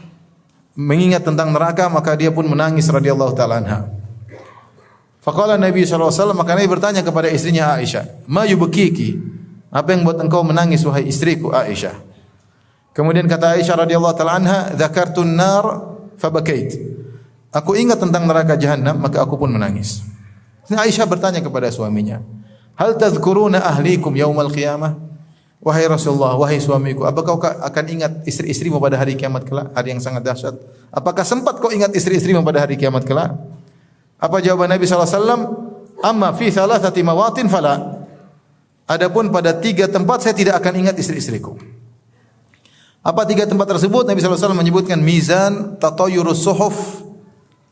mengingat tentang neraka, maka dia pun menangis radhiyallahu taala anha. Faqala Nabi sallallahu alaihi wasallam, maka Nabi bertanya kepada istrinya Aisyah, "Ma yubkiki?" Apa yang buat engkau menangis wahai istriku Aisyah? Kemudian kata Aisyah radhiyallahu taala anha, "Dzakartun nar fabakait." Aku ingat tentang neraka jahanam, maka aku pun menangis. Aisyah bertanya kepada suaminya, "Hal tadhkuruna ahlikum yaumal qiyamah?" Wahai Rasulullah, wahai suamiku, apakah kau akan ingat istri-istrimu pada hari kiamat kelak, hari yang sangat dahsyat? Apakah sempat kau ingat istri-istrimu pada hari kiamat kelak? Apa jawaban Nabi sallallahu alaihi wasallam? Amma fi thalathati mawatin fala. Adapun pada 3 tempat saya tidak akan ingat istri-istriku. Apa 3 tempat tersebut? Nabi sallallahu alaihi wasallam menyebutkan mizan, tatayurus suhuf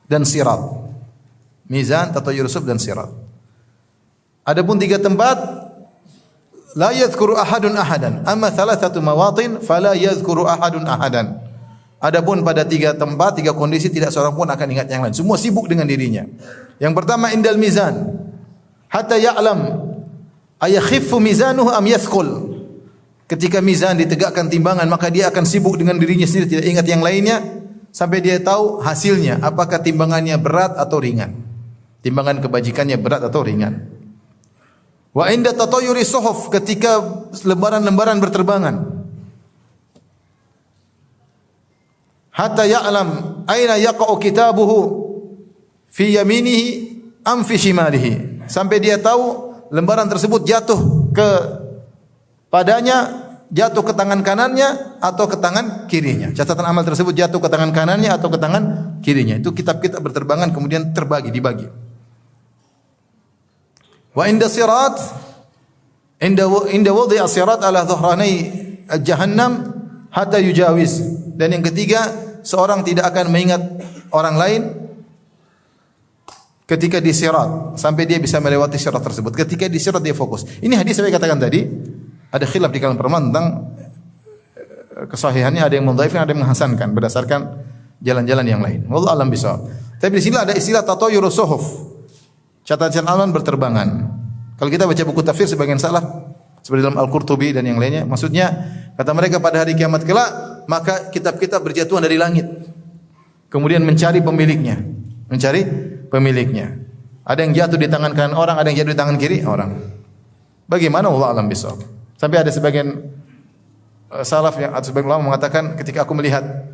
dan sirat. Mizan, tatayurus suhuf dan sirat. Adapun 3 tempat, la yadhkuru ahadun ahadan. Amma thalathatu mawatin fala yadhkuru ahadun ahadan. Adapun pada 3 tempat, 3 kondisi tidak seorang pun akan ingat yang lain. Semua sibuk dengan dirinya. Yang pertama indal mizan. Hatta ya'lam ayakhiffu mizanuhu am yathqul. Ketika mizan ditegakkan timbangan, maka dia akan sibuk dengan dirinya sendiri, tidak ingat yang lainnya sampai dia tahu hasilnya, apakah timbangannya berat atau ringan. Timbangan kebajikannya berat atau ringan. Wa inda tatayuri suhuf, ketika lembaran-lembaran berterbangan. Hatta ya'lam aina yaqa'u kitabuhu fi yaminihi am fi shimalihi. Sampai dia tahu lembaran tersebut jatuh ke padanya, jatuh ke tangan kanannya atau ke tangan kirinya. Catatan amal tersebut jatuh ke tangan kanannya atau ke tangan kirinya. Itu kitab-kitab berterbangan kemudian dibagi. Wa inda sirat, inda wadi' as-sirat ala dhuhrani jahannam hatta yujawiz. Dan yang ketiga, seorang tidak akan mengingat orang lain ketika di sirat sampai dia bisa melewati sirat tersebut. Ketika di sirat dia fokus. Ini hadis saya katakan tadi, ada khilaf di kalangan ulama tentang kesahihannya, ada yang mendhaifkan, ada yang menghasankan berdasarkan jalan-jalan yang lain. Wallahu alam bisawab. Tapi di sini ada istilah tatayurus suhuf. Catatan amal berterbangan. Kalau kita baca buku tafsir sebagian salah seperti dalam Al-Qurtubi dan yang lainnya, maksudnya kata mereka pada hari kiamat kelak maka kitab-kitab berjatuhan dari langit. Kemudian mencari pemiliknya. Ada yang jatuh di tangan kanan orang, ada yang jatuh di tangan kiri orang. Bagaimana Allah alam bisawab. Sampai ada sebagian salaf yang atau sebagian ulama mengatakan ketika aku melihat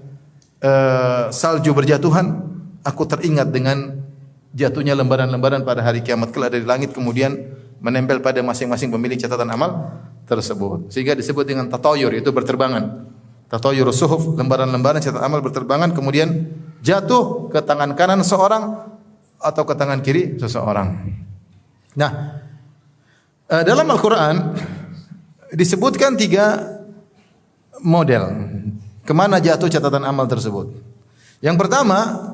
salju berjatuhan, aku teringat dengan jatuhnya lembaran-lembaran pada hari kiamat kelak dari langit kemudian menempel pada masing-masing pemilik catatan amal tersebut. Sehingga disebut dengan tatayur, itu berterbangan. Tatayurus suhuf, lembaran-lembaran catatan amal berterbangan kemudian jatuh ke tangan kanan seorang atau ke tangan kiri seseorang. Nah, dalam Al-Quran disebutkan 3 model kemana jatuh catatan amal tersebut. Yang pertama,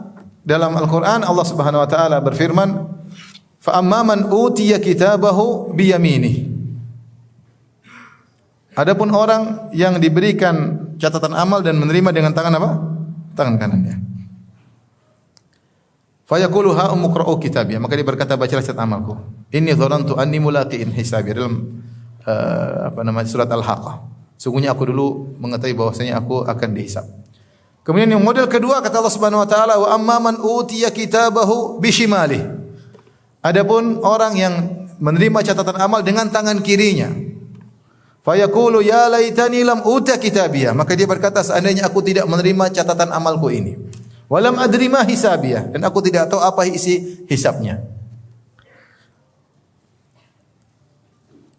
dalam Al-Quran Allah Subhanahu Wa Taala berfirman, fa amma man utiya kitabahu biyaminih. Adapun orang yang diberikan catatan amal dan menerima dengan tangan apa? Tangan kanannya. Fa yaqulu ha umqra'u kitabiyah. Maka dia berkata, bacalah catatan amalku. Inni dhanantu anni mulaqiin hisabi. Dalam surat Al-Haqqah. Sungguhnya aku dulu mengetahui bahwasanya aku akan dihisab. Kemudian yang model kedua kata Allah Subhanahu wa taala, wa amma man utiya kitabahu bishimalih. Adapun orang yang menerima catatan amal dengan tangan kirinya. Fa yaqulu ya laitani lam uta kitabiyah. Maka dia berkata, seandainya aku tidak menerima catatan amalku ini. Walam adri ma hisabiyah, dan aku tidak tahu apa isi hisabnya.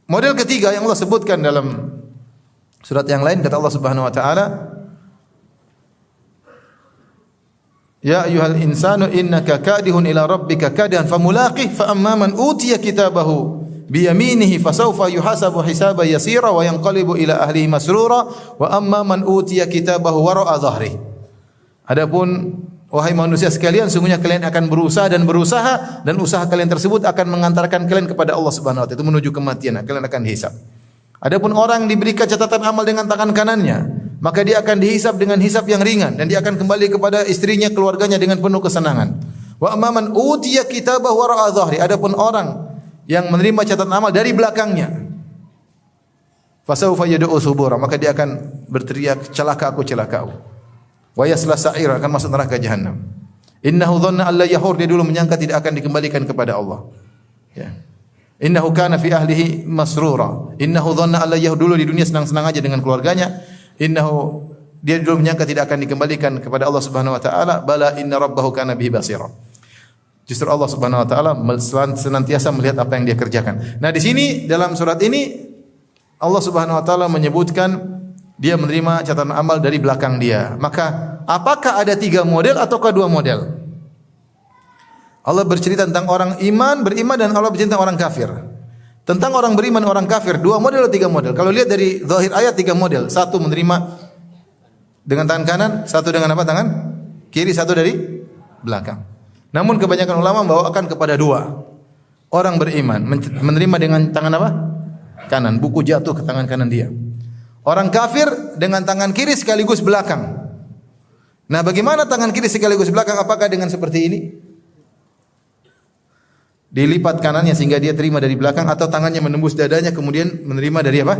Model ketiga yang Allah sebutkan dalam surat yang lain kata Allah Subhanahu wa taala, ya ayyuhal insanu innaka kadihun ila rabbika kadihan famulaqih fa amma man utiya kitabahu biyaminihi fasawfa yuhasabu hisaban yasira wa yanqalibu ila ahlihi masrura wa amma man utiya kitabahu wara'a dhahri. Adapun wahai manusia sekalian, sungguhnya kalian akan berusaha dan usaha kalian tersebut akan mengantarkan kalian kepada Allah Subhanahu wa taala, itu menuju kematian. Kalian akan dihisab. Adapun orang diberikan catatan amal dengan tangan kanannya, maka dia akan dihisab dengan hisab yang ringan dan dia akan kembali kepada istrinya, keluarganya dengan penuh kesenangan. Wa amman utiya kitabahu wara'a dhahri. Adapun orang yang menerima catatan amal dari belakangnya, fasawfa yad'u subura, maka dia akan berteriak, celaka aku, celaka aku. Wa yasla sa'ira, akan masuk neraka jahanam. Innahu dhanna alla yahur, dia dulu menyangka tidak akan dikembalikan kepada Allah. Ya. Innahu kana fi ahlihi masrura. Innahu dhanna alla yahur, dulu di dunia senang-senang aja dengan keluarganya. Innahu, dia dulu menyangka tidak akan dikembalikan kepada Allah Subhanahu wa taala. Bala inna rabbahu kana bihi basira. Justru Allah Subhanahu wa taala senantiasa melihat apa yang dia kerjakan. Nah, di sini dalam surat ini Allah Subhanahu wa taala menyebutkan dia menerima catatan amal dari belakang dia. Maka apakah ada 3 model ataukah 2 model? Allah bercerita tentang orang beriman dan Allah bercerita tentang orang kafir. Tentang orang beriman, orang kafir, 2 model atau 3 model? Kalau lihat dari zahir ayat 3 model. 1 menerima dengan tangan kanan, 1 dengan apa? Tangan kiri, 1 dari belakang. Namun kebanyakan ulama membawakan kepada 2. Orang beriman menerima dengan tangan apa? Kanan, buku jatuh ke tangan kanan dia. Orang kafir dengan tangan kiri sekaligus belakang. Nah, bagaimana tangan kiri sekaligus belakang? Apakah dengan seperti ini? Dilipat kanannya sehingga dia terima dari belakang, atau tangannya menembus dadanya kemudian menerima dari apa?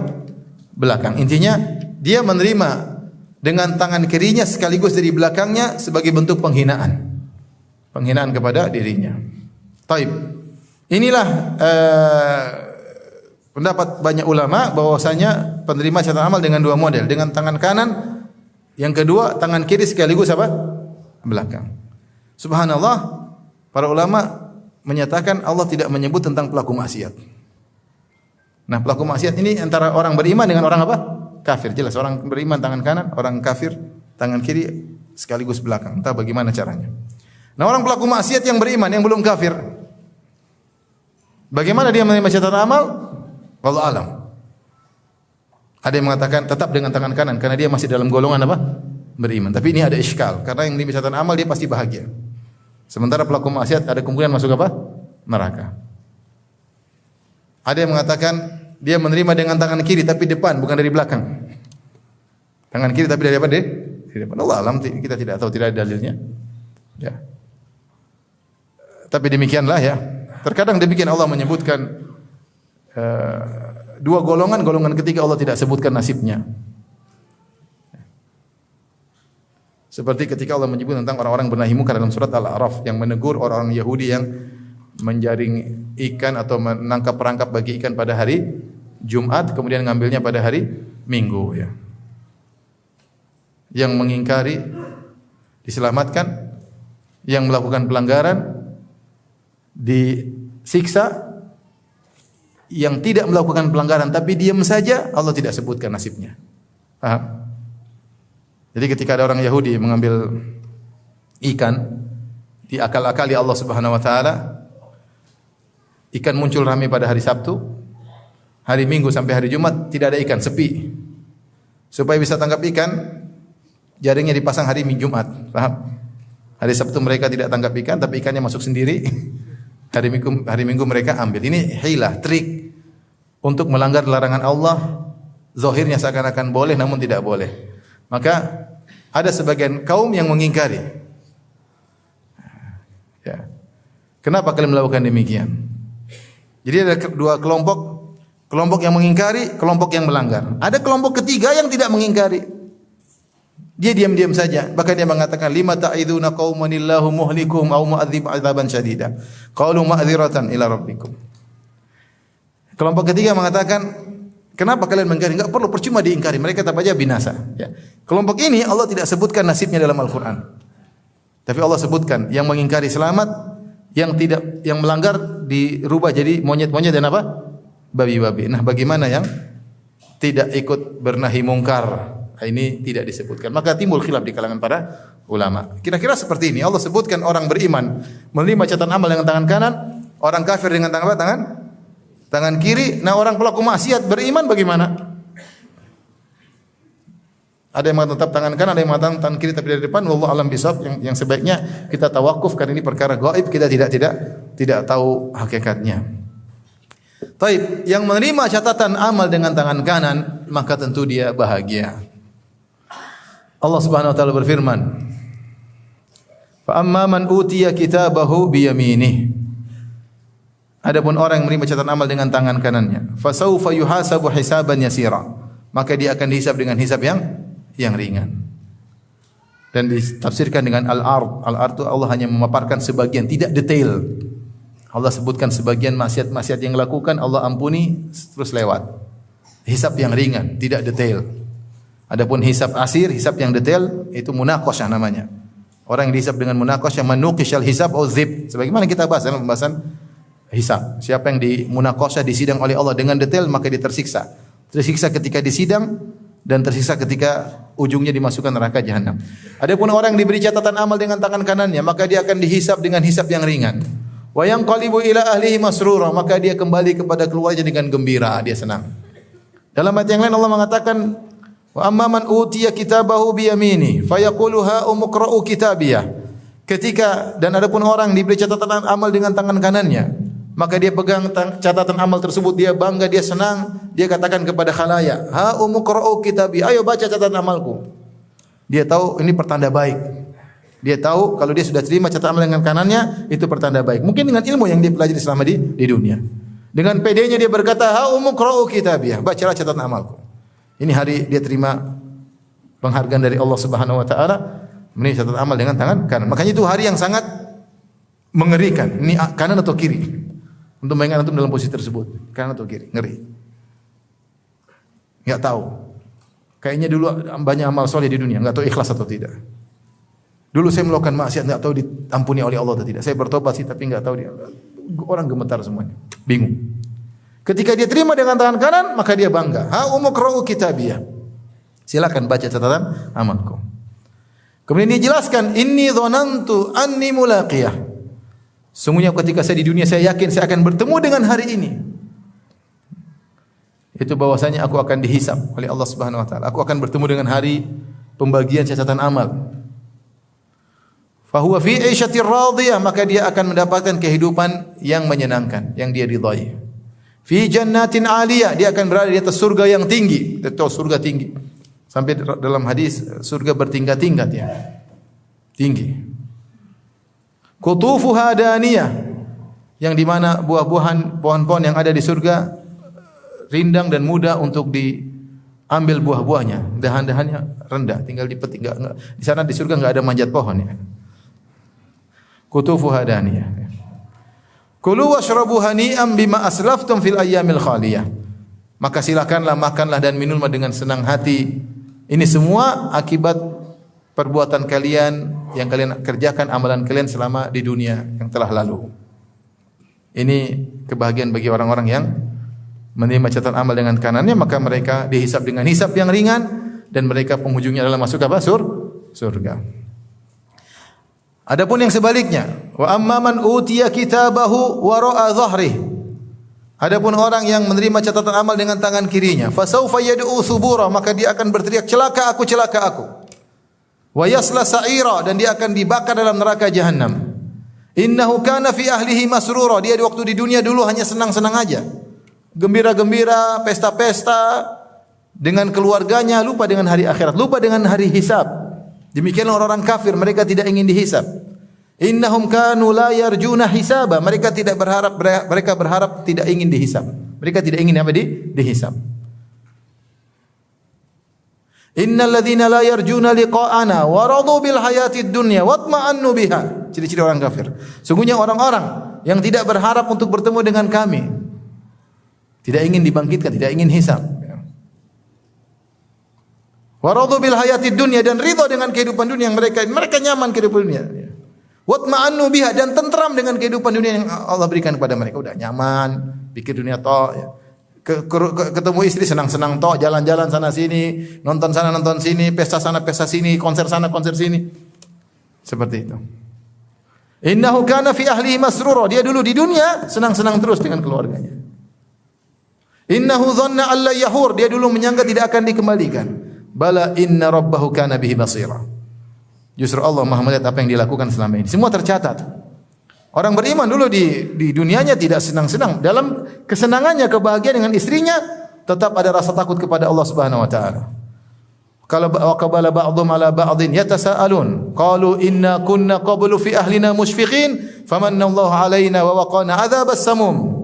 Belakang. Intinya dia menerima dengan tangan kirinya sekaligus dari belakangnya sebagai bentuk penghinaan. Penghinaan kepada dirinya. Taib. Inilah pendapat banyak ulama bahwasanya penerima catatan amal dengan 2 model, dengan tangan kanan, yang kedua tangan kiri sekaligus apa? Belakang. Subhanallah, para ulama menyatakan Allah tidak menyebut tentang pelaku maksiat. Nah, pelaku maksiat ini antara orang beriman dengan orang apa? Kafir. Jelas orang beriman tangan kanan, orang kafir tangan kiri sekaligus belakang. Entah bagaimana caranya. Nah, orang pelaku maksiat yang beriman, yang belum kafir, bagaimana dia menerima catatan amal? Wallahu alam. Ada yang mengatakan tetap dengan tangan kanan karena dia masih dalam golongan apa? Beriman. Tapi ini ada iskal, karena yang menerima catatan amal dia pasti bahagia. Sementara pelaku maksiat ada kemungkinan masuk apa? Neraka. Ada yang mengatakan dia menerima dengan tangan kiri tapi depan, bukan dari belakang. Tangan kiri tapi dari apa? Dari depan. Allah alam, kita tidak tahu, tidak ada dalilnya. Ya. Tapi demikianlah ya. Terkadang demikian Allah menyebutkan 2 golongan, golongan ketiga Allah tidak sebutkan nasibnya. Seperti ketika Allah menyebut tentang orang-orang benahi munkar dalam surat Al-A'raf yang menegur orang-orang Yahudi yang menjaring ikan atau menangkap perangkap bagi ikan pada hari Jumat kemudian ngambilnya pada hari Minggu ya. Yang mengingkari diselamatkan, yang melakukan pelanggaran disiksa, yang tidak melakukan pelanggaran tapi diam saja Allah tidak sebutkan nasibnya. Paham? Jadi ketika ada orang Yahudi mengambil ikan, diakal-akali Allah Subhanahu wa taala, ikan muncul ramai pada hari Sabtu, hari Minggu sampai hari Jumat tidak ada ikan, sepi. Supaya bisa tangkap ikan, jaringnya dipasang hari Jumat, paham? Hari Sabtu mereka tidak tangkap ikan tapi ikannya masuk sendiri. Hari Minggu mereka ambil. Ini hilah, trik untuk melanggar larangan Allah. Zahirnya seakan-akan boleh namun tidak boleh. Maka ada sebagian kaum yang mengingkari. Ya. Kenapa kalian melakukan demikian? Jadi ada 2 kelompok, kelompok yang mengingkari, kelompok yang melanggar. Ada kelompok ketiga yang tidak mengingkari. Dia diam-diam saja. Bahkan dia mengatakan, "Lima ta'iduna qaumanillahu muhlikuhum aw mu'adzib 'adzaban syadida." Qalu ma'dziratan ila rabbikum. Kelompok ketiga mengatakan, kenapa kalian mengingkari? Enggak perlu, percuma diingkari. Mereka tetap aja binasa. Ya. Kelompok ini Allah tidak sebutkan nasibnya dalam Al-Quran. Tapi Allah sebutkan yang mengingkari selamat, yang melanggar dirubah jadi monyet-monyet dan apa? Babi-babi. Nah, bagaimana yang tidak ikut bernahi mungkar? Ini tidak disebutkan. Maka timbul khilaf di kalangan para ulama. Kira-kira seperti ini. Allah sebutkan orang beriman menerima catatan amal dengan tangan kanan, orang kafir dengan tangan apa? Tangan kiri. Nah, orang pelaku maksiat beriman bagaimana? Ada yang mengatakan tangan kanan, ada yang mengatakan tangan kiri tapi dari depan. Wallahu alam bisawab. Yang sebaiknya kita tawakuf karena ini perkara gaib, kita tidak tahu hakikatnya. Taib, yang menerima catatan amal dengan tangan kanan maka tentu dia bahagia. Allah Subhanahu wa taala berfirman, "Fa amma man utiya kitabahu bi yaminih." Adapun orang yang menerima catatan amal dengan tangan kanannya, fa saufa yuhasabu hisaban yasira. Maka dia akan dihisab dengan hisab yang ringan. Dan ditafsirkan dengan al-ard. Al-ard itu Allah hanya memaparkan sebagian, tidak detail. Allah sebutkan sebagian maksiat-maksiat yang dilakukan, Allah ampuni terus lewat. Hisab yang ringan, tidak detail. Adapun hisab asir, hisab yang detail itu munaqasyah namanya. Orang yang dihisab dengan munaqasyah manukishal hisab au dzib. Sebagaimana kita bahas dalam pembahasan hisab. Siapa yang dimunaqasyah disidang oleh Allah dengan detail maka dia tersiksa. Tersiksa ketika disidang dan tersiksa ketika ujungnya dimasukkan neraka jahanam. Adapun orang yang diberi catatan amal dengan tangan kanannya maka dia akan dihisab dengan hisab yang ringan. Wa yanqalibu ila ahlihi masrura, maka dia kembali kepada keluarganya dengan gembira, dia senang. Dalam ayat yang lain Allah mengatakan wa amman utiya kitabahu bi yamini fayaqulu ha umqra'u kitabiyah. Ketika dan adapun orang diberi catatan amal dengan tangan kanannya, maka dia pegang catatan amal tersebut, dia bangga, dia senang, dia katakan kepada khalayak, ha umqra'u kitabi, ayo baca catatan amalku. Dia tahu ini pertanda baik. Dia tahu kalau dia sudah terima catatan amal dengan kanannya itu pertanda baik. Mungkin dengan ilmu yang dia pelajari selama di dunia. Dengan pedenya dia berkata, ha umqra'u kitabiyah, bacalah catatan amalku. Ini hari dia terima penghargaan dari Allah Subhanahu wa taala, menerima catatan amal dengan tangan kanan. Makanya itu hari yang sangat mengerikan. Ini kanan atau kiri? Untuk mengingat antum dalam posisi tersebut, kanan atau kiri? Ngeri. Enggak tahu. Kayaknya dulu banyak amal soleh di dunia, enggak tahu ikhlas atau tidak. Dulu saya melakukan maksiat, enggak tahu diampuni oleh Allah atau tidak. Saya bertobat sih tapi enggak tahu dia. Orang gemetar semuanya, bingung. Ketika dia terima dengan tangan kanan, maka dia bangga. Ha umqra'u kitabiyah. Silakan baca catatan amalku. Kemudian dia jelaskan, inni dhanantu anni mulaqiyah. Sungguhnya ketika saya di dunia saya yakin saya akan bertemu dengan hari ini. Itu bahwasanya aku akan dihisab oleh Allah Subhanahu wa taala. Aku akan bertemu dengan hari pembagian catatan amal. Fa huwa fi 'ishatir radiyah, maka dia akan mendapatkan kehidupan yang menyenangkan, yang dia ridai. Fi jannatin 'aliyah, dia akan berada di atas surga yang tinggi. Kita tahu surga tinggi. Sampai dalam hadis surga bertingkat-tingkat ya. Tinggi. Qutufuha daniyah, yang di mana buah-buahan pohon-pohon yang ada di surga rindang dan mudah untuk diambil buah-buahnya. Dahan-dahannya rendah, tinggal dipetik. Di sana di surga enggak ada manjat pohon ya. Qutufuha daniyah. Kulu washrabu hani'an bima aslaftum fil ayyamil khaliyah. Maka silakanlah makanlah dan minumlah dengan senang hati. Ini semua akibat perbuatan kalian yang kalian kerjakan, amalan kalian selama di dunia yang telah lalu. Ini kebahagiaan bagi orang-orang yang menerima catatan amal dengan kanannya, maka mereka dihisab dengan hisab yang ringan dan mereka penghujungnya adalah masuk apa? Surga. Adapun yang sebaliknya, wa amman utiya kitabahu wara'a dhahrih. Adapun orang yang menerima catatan amal dengan tangan kirinya, fasaufa yad'u thubura, maka dia akan berteriak, celaka aku, celaka aku. Wa yasla sa'ira, dan dia akan dibakar dalam neraka jahanam. Innahu kana fi ahlihi masrura, dia di waktu di dunia dulu hanya senang-senang aja. Gembira-gembira, pesta-pesta dengan keluarganya, lupa dengan hari akhirat, lupa dengan hari hisab. Demikianlah orang-orang kafir, mereka tidak ingin dihisab. Innahum kanu la yarjuna hisaba, mereka berharap tidak ingin dihisab. Mereka tidak ingin apa dihisab. Innal ladzina la yarjuna liqa'ana wa radu bil hayatid dunya watma'annu biha. Ciri-ciri orang kafir. Sungguhnya orang-orang yang tidak berharap untuk bertemu dengan kami, tidak ingin dibangkitkan, tidak ingin hisab. Wa radu bil hayatid dunya, dan ridha dengan kehidupan dunia yang mereka nyaman kehidupan dunia. Watma'annu biha, dan tentram dengan kehidupan dunia yang Allah berikan kepada mereka. Udah nyaman, pikir dunia toh ya. Ketemu istri senang-senang toh, jalan-jalan sana sini, nonton sana nonton sini, pesta sana pesta sini, konser sana konser sini. Seperti itu. Innahu kana fi ahlihi masrura, dia dulu di dunia senang-senang terus dengan keluarganya. Innahu dhanna alla yahur, dia dulu menyangka tidak akan dikembalikan. Bala inna rabbahu kana bihi basira. Justru Allah Maha melihat apa yang dilakukan selama ini. Semua tercatat. Orang beriman dulu di dunianya tidak senang-senang. Dalam kesenangannya, kebahagiaan dengan istrinya, tetap ada rasa takut kepada Allah Subhanahu wa taala. Qala qabala ba'dhum ala ba'dhin yatasaalun qalu inna kunna qablu fi ahlina mushfiqin famanna Allahu alaina wa waqana adzabas samum.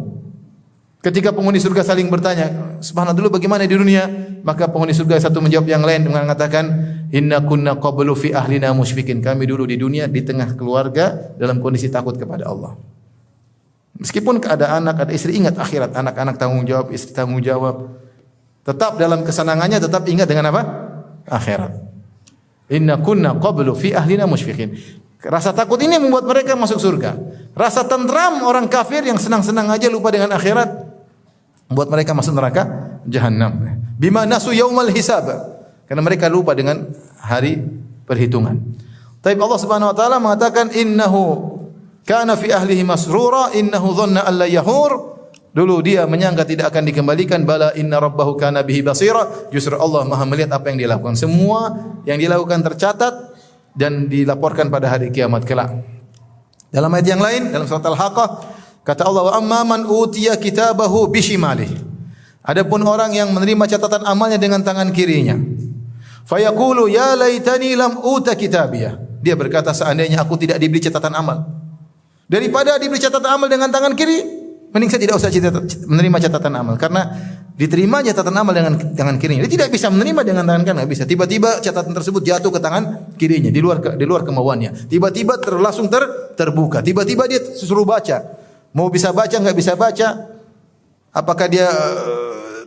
Ketika penghuni surga saling bertanya, subhanallah dulu bagaimana di dunia? Maka penghuni surga satu menjawab yang lain dengan mengatakan, inna kunna qablu fi ahlina musyfiqin. Kami dulu di dunia di tengah keluarga dalam kondisi takut kepada Allah. Meskipun ada anak, ada istri, ingat akhirat, anak-anak tanggung jawab, istri tanggung jawab. Tetap dalam kesenangannya tetap ingat dengan apa? Akhirat. Inna kunna qablu fi ahlina musyfiqin. Rasa takut ini membuat mereka masuk surga. Rasa tentram orang kafir yang senang-senang aja lupa dengan akhirat membuat mereka masuk neraka jahanam. Bima nasu yaumal hisab. Karena mereka lupa dengan hari perhitungan. Tapi Allah Subhanahu wa taala mengatakan innahu kana fi ahlihi masrura innahu dhanna alla yahur. Dulu dia menyangka tidak akan dikembalikan. Bala inna rabbahu kana bihi basira. Justru Allah Maha melihat apa yang dia lakukan. Semua yang dilakukan tercatat dan dilaporkan pada hari kiamat kelak. Dalam ayat yang lain dalam surat Al-Haqqah kata Allah, wa amma man utiya kitabahu bishimalih. Adapun orang yang menerima catatan amalnya dengan tangan kirinya, fayaqulu ya laitani lam uta kitabiyah. Dia berkata, seandainya aku tidak diberi catatan amal. Daripada diberi catatan amal dengan tangan kiri, mending saya tidak usah menerima catatan amal, karena diterima catatan amal dengan tangan kirinya. Dia tidak bisa menerima dengan tangan kanan, enggak bisa. Tiba-tiba catatan tersebut jatuh ke tangan kirinya di luar kemauannya. Tiba-tiba langsung terbuka. Tiba-tiba dia suruh baca. Mau bisa baca enggak bisa baca. Apakah dia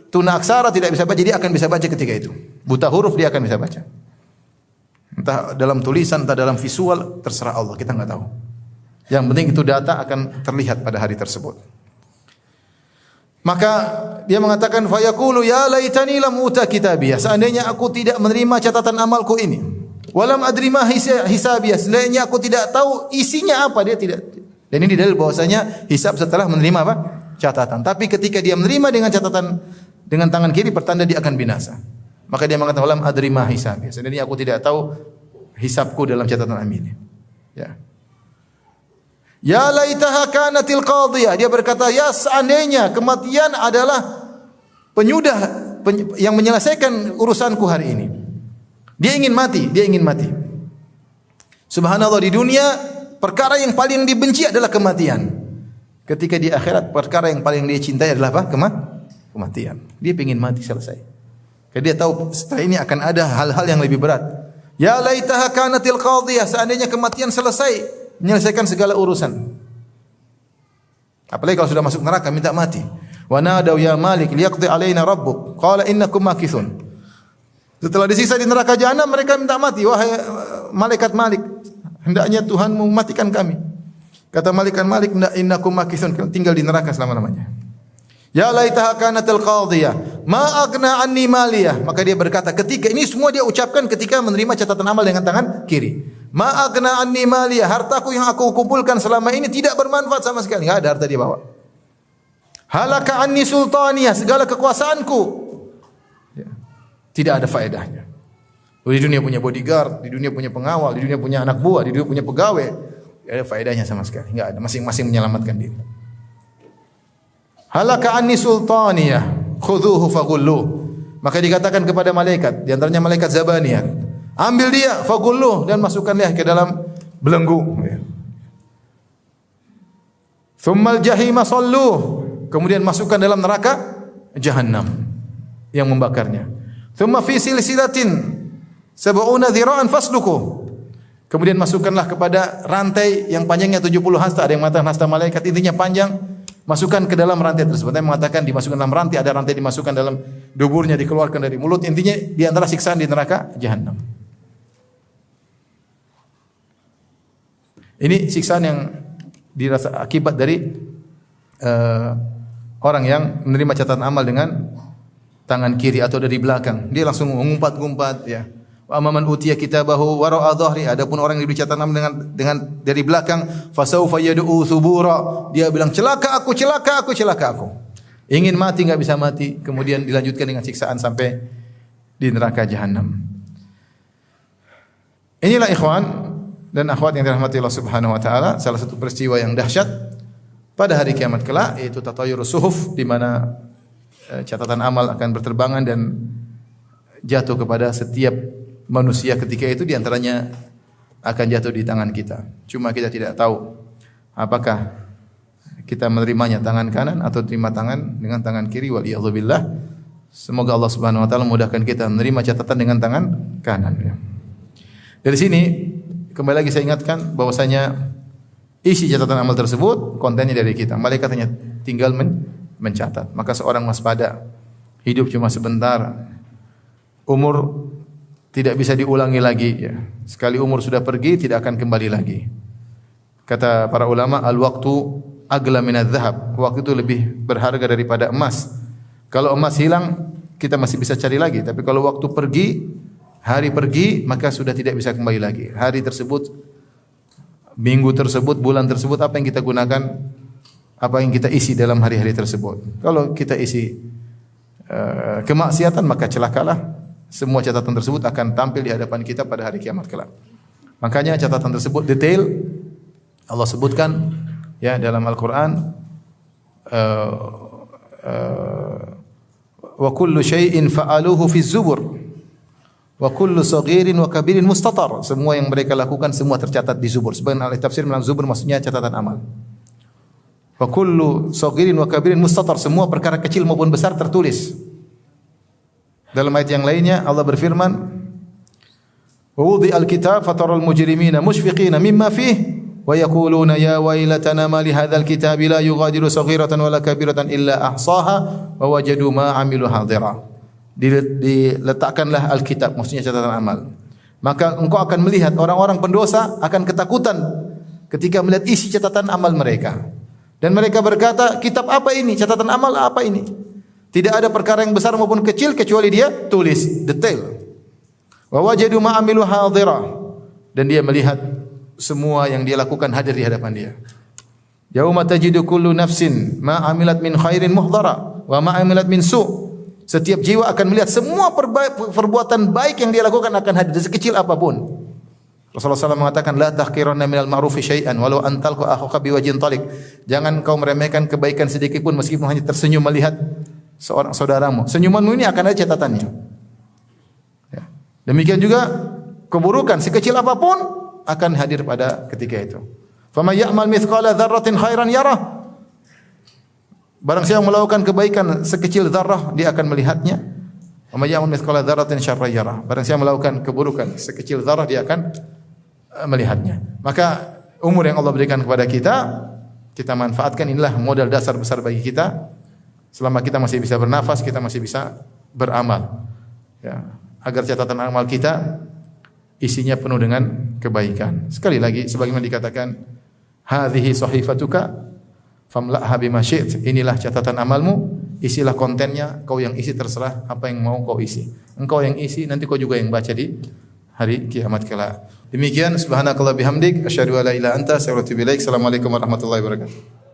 tuna aksara tidak bisa baca, dia akan bisa baca ketika itu. Buta huruf dia akan bisa baca. Entah dalam tulisan, entah dalam visual, terserah Allah, kita enggak tahu. Yang penting itu data akan terlihat pada hari tersebut. Maka dia mengatakan fayaqulu ya laitani lam uta kitabiyah. Seandainya aku tidak menerima catatan amalku ini. Walam adri ma hisabiyah. Seandainya aku tidak tahu isinya apa, dia tidak. Dan ini dalil bahwasanya hisab setelah menerima apa? Catatan. Tapi ketika dia menerima dengan catatan dengan tangan kiri, pertanda dia akan binasa. Maka dia mengatakan walam adri ma hisabiyah. Seandainya aku tidak tahu hisabku dalam catatan ini. Ya. Ya laitaha kanatil qadhiyah. Dia berkata, ya seandainya kematian adalah penyudah yang menyelesaikan urusanku hari ini. Dia ingin mati, dia ingin mati. Subhanallah, di dunia perkara yang paling dibenci adalah kematian. Ketika di akhirat perkara yang paling dia cintai adalah apa? Kematian. Dia ingin mati selesai. Karena dia tahu setelah ini akan ada hal-hal yang lebih berat. Ya laitaha kanatil qadhiyah. Seandainya kematian selesai, menyelesaikan segala urusan. Apalagi kalau sudah masuk neraka minta mati. Wa nadau ya Malik liyaqdi alaina rabbuk. Qala innakum makithun. Setelah disiksa di neraka jahanam, mereka minta mati. Wahai malaikat Malik, hendaknya Tuhanmu matikan kami. Kata malaikat Malik, innakum makithun, tinggal di neraka selama-lamanya. Ya laitaha kanatil qadhiyah, ma aghna anni maliyah. Maka dia berkata, ketika ini semua dia ucapkan ketika menerima catatan amal dengan tangan kiri. Ma aghna anni maliyah, hartaku yang aku kumpulkan selama ini tidak bermanfaat sama sekali. Enggak ada harta dia bawa. Halaka anni sultaniyah, segala kekuasaanku ya, tidak ada faedahnya. Di dunia punya bodyguard, di dunia punya pengawal, di dunia punya anak buah, di dunia punya pegawai, tidak ada faedahnya sama sekali. Enggak ada, masing-masing menyelamatkan diri. Halaka anni sultaniyah, khudhuhu faghulluh. Maka dikatakan kepada malaikat, di antaranya malaikat Zabaniyah, ambil dia, faghulluh, dan masukkanlah ke dalam belenggu. Tsummal jahima salluh, kemudian masukkan dalam neraka jahanam yang membakarnya. Tsumma fi silsilatin sab'una dhira'an fasluku. Kemudian masukkanlah kepada rantai yang panjangnya 70 hasta, ada yang mengatakan hasta malaikat, intinya panjang. Masukkan ke dalam rantai tersebut. Ada yang mengatakan dimasukkan dalam rantai, ada rantai dimasukkan dalam duburnya, dikeluarkan dari mulut. Intinya di antara siksaan di neraka jahanam. Ini siksaan yang dirasa akibat dari orang yang menerima catatan amal dengan tangan kiri atau dari belakang. Dia langsung mengumpat-ngumpat ya. Wa amman utiya kitabahu wara'a dhahri. Adapun orang yang diberi catatan amal dengan dari belakang, fasaufa yad'u thubura. Dia bilang celaka aku, celaka aku, celaka aku. Ingin mati enggak bisa mati, kemudian dilanjutkan dengan siksaan sampai di neraka jahanam. Inilah ikhwan dan akhwat yang dirahmati Allah Subhanahu wa taala, salah satu peristiwa yang dahsyat pada hari kiamat kelak, yaitu tatayurus suhuf, di mana catatan amal akan berterbangan dan jatuh kepada setiap manusia ketika itu, di antaranya akan jatuh di tangan kita. Cuma kita tidak tahu apakah kita menerimanya tangan kanan atau terima tangan dengan tangan kiri. Waliyadzubillah. Semoga Allah Subhanahu wa taala memudahkan kita menerima catatan dengan tangan kanan ya. Dari sini kembali lagi saya ingatkan bahwasanya isi catatan amal tersebut kontennya dari kita. Malaikat hanya tinggal mencatat. Maka seorang waspada, hidup cuma sebentar. Umur tidak bisa diulangi lagi ya. Sekali umur sudah pergi tidak akan kembali lagi. Kata para ulama, al-waqtu agla minadz dzahab. Waktu itu lebih berharga daripada emas. Kalau emas hilang, kita masih bisa cari lagi, tapi kalau waktu pergi, hari pergi, maka sudah tidak bisa kembali lagi. Hari tersebut, minggu tersebut, bulan tersebut, apa yang kita gunakan, apa yang kita isi dalam hari-hari tersebut. Kalau kita isi kemaksiatan, maka celakalah. Semua catatan tersebut akan tampil di hadapan kita pada hari kiamat kelak. Makanya catatan tersebut detail Allah sebutkan ya dalam Al-Qur'an, wa kullu syai'in fa'aluhu fi zubur wa kullu saghirin wa kabirin mustatar. Semua yang mereka lakukan semua tercatat di zubur. Sebagian ahli tafsir bilang zubur maksudnya catatan amal. Wa kullu saghirin wa kabirin mustatar. Semua perkara kecil maupun besar tertulis. Dalam ayat yang lainnya Allah berfirman, wa wudhi'al kitab fataral mujrimina mushfiqina mimma fihi wa yaquluna ya wailatana ma li hadzal kitabi la yughadiru saghiratan wala kabiratan illa ahsaha wa wajadu ma amilu hadira. Diletakkanlah Alkitab, maksudnya catatan amal. Maka engkau akan melihat orang-orang pendosa akan ketakutan ketika melihat isi catatan amal mereka. Dan mereka berkata, kitab apa ini? Catatan amal apa ini? Tidak ada perkara yang besar maupun kecil kecuali dia tulis detail. Wa wajadu ma amilu hadira. Dan dia melihat semua yang dia lakukan hadir di hadapan dia. Yauma tajidu kullu nafsin ma amilat min khairin muhdara wa ma amilat min su'. Setiap jiwa akan melihat semua perbuatan baik yang dia lakukan akan hadir sekecil apapun. Rasulullah SAW mengatakan la tahqiranna minal ma'rufi syai'an walau antalqa akhuka biwajhin talik. Jangan kau meremehkan kebaikan sedikit pun meskipun hanya tersenyum melihat seorang saudaramu. Senyumanmu ini akan ada catatannya. Ya. Demikian juga keburukan sekecil apapun akan hadir pada ketika itu. Faman ya'mal mithqala dzarratin khairan yarah. Barang siapa melakukan kebaikan sekecil zarrah dia akan melihatnya. Faman ya'mal mithqala dzarratin syarran yarah. Barang siapa melakukan keburukan sekecil zarrah dia akan melihatnya. Maka umur yang Allah berikan kepada kita, kita manfaatkan, inilah modal dasar besar bagi kita. Selama kita masih bisa bernafas, kita masih bisa beramal. Ya, agar catatan amal kita isinya penuh dengan kebaikan. Sekali lagi sebagaimana dikatakan, hadhihi sahifatuka famla'ha bima syi't. Inilah catatan amalmu, isilah kontennya, kau yang isi terserah apa yang mau kau isi. Engkau yang isi, nanti kau juga yang baca di hari kiamat kelak. Demikian subhanakallah bihamdik asyhadu an la ilaha anta astaghfiruka wa atubu ilaik. Assalamualaikum warahmatullahi wabarakatuh.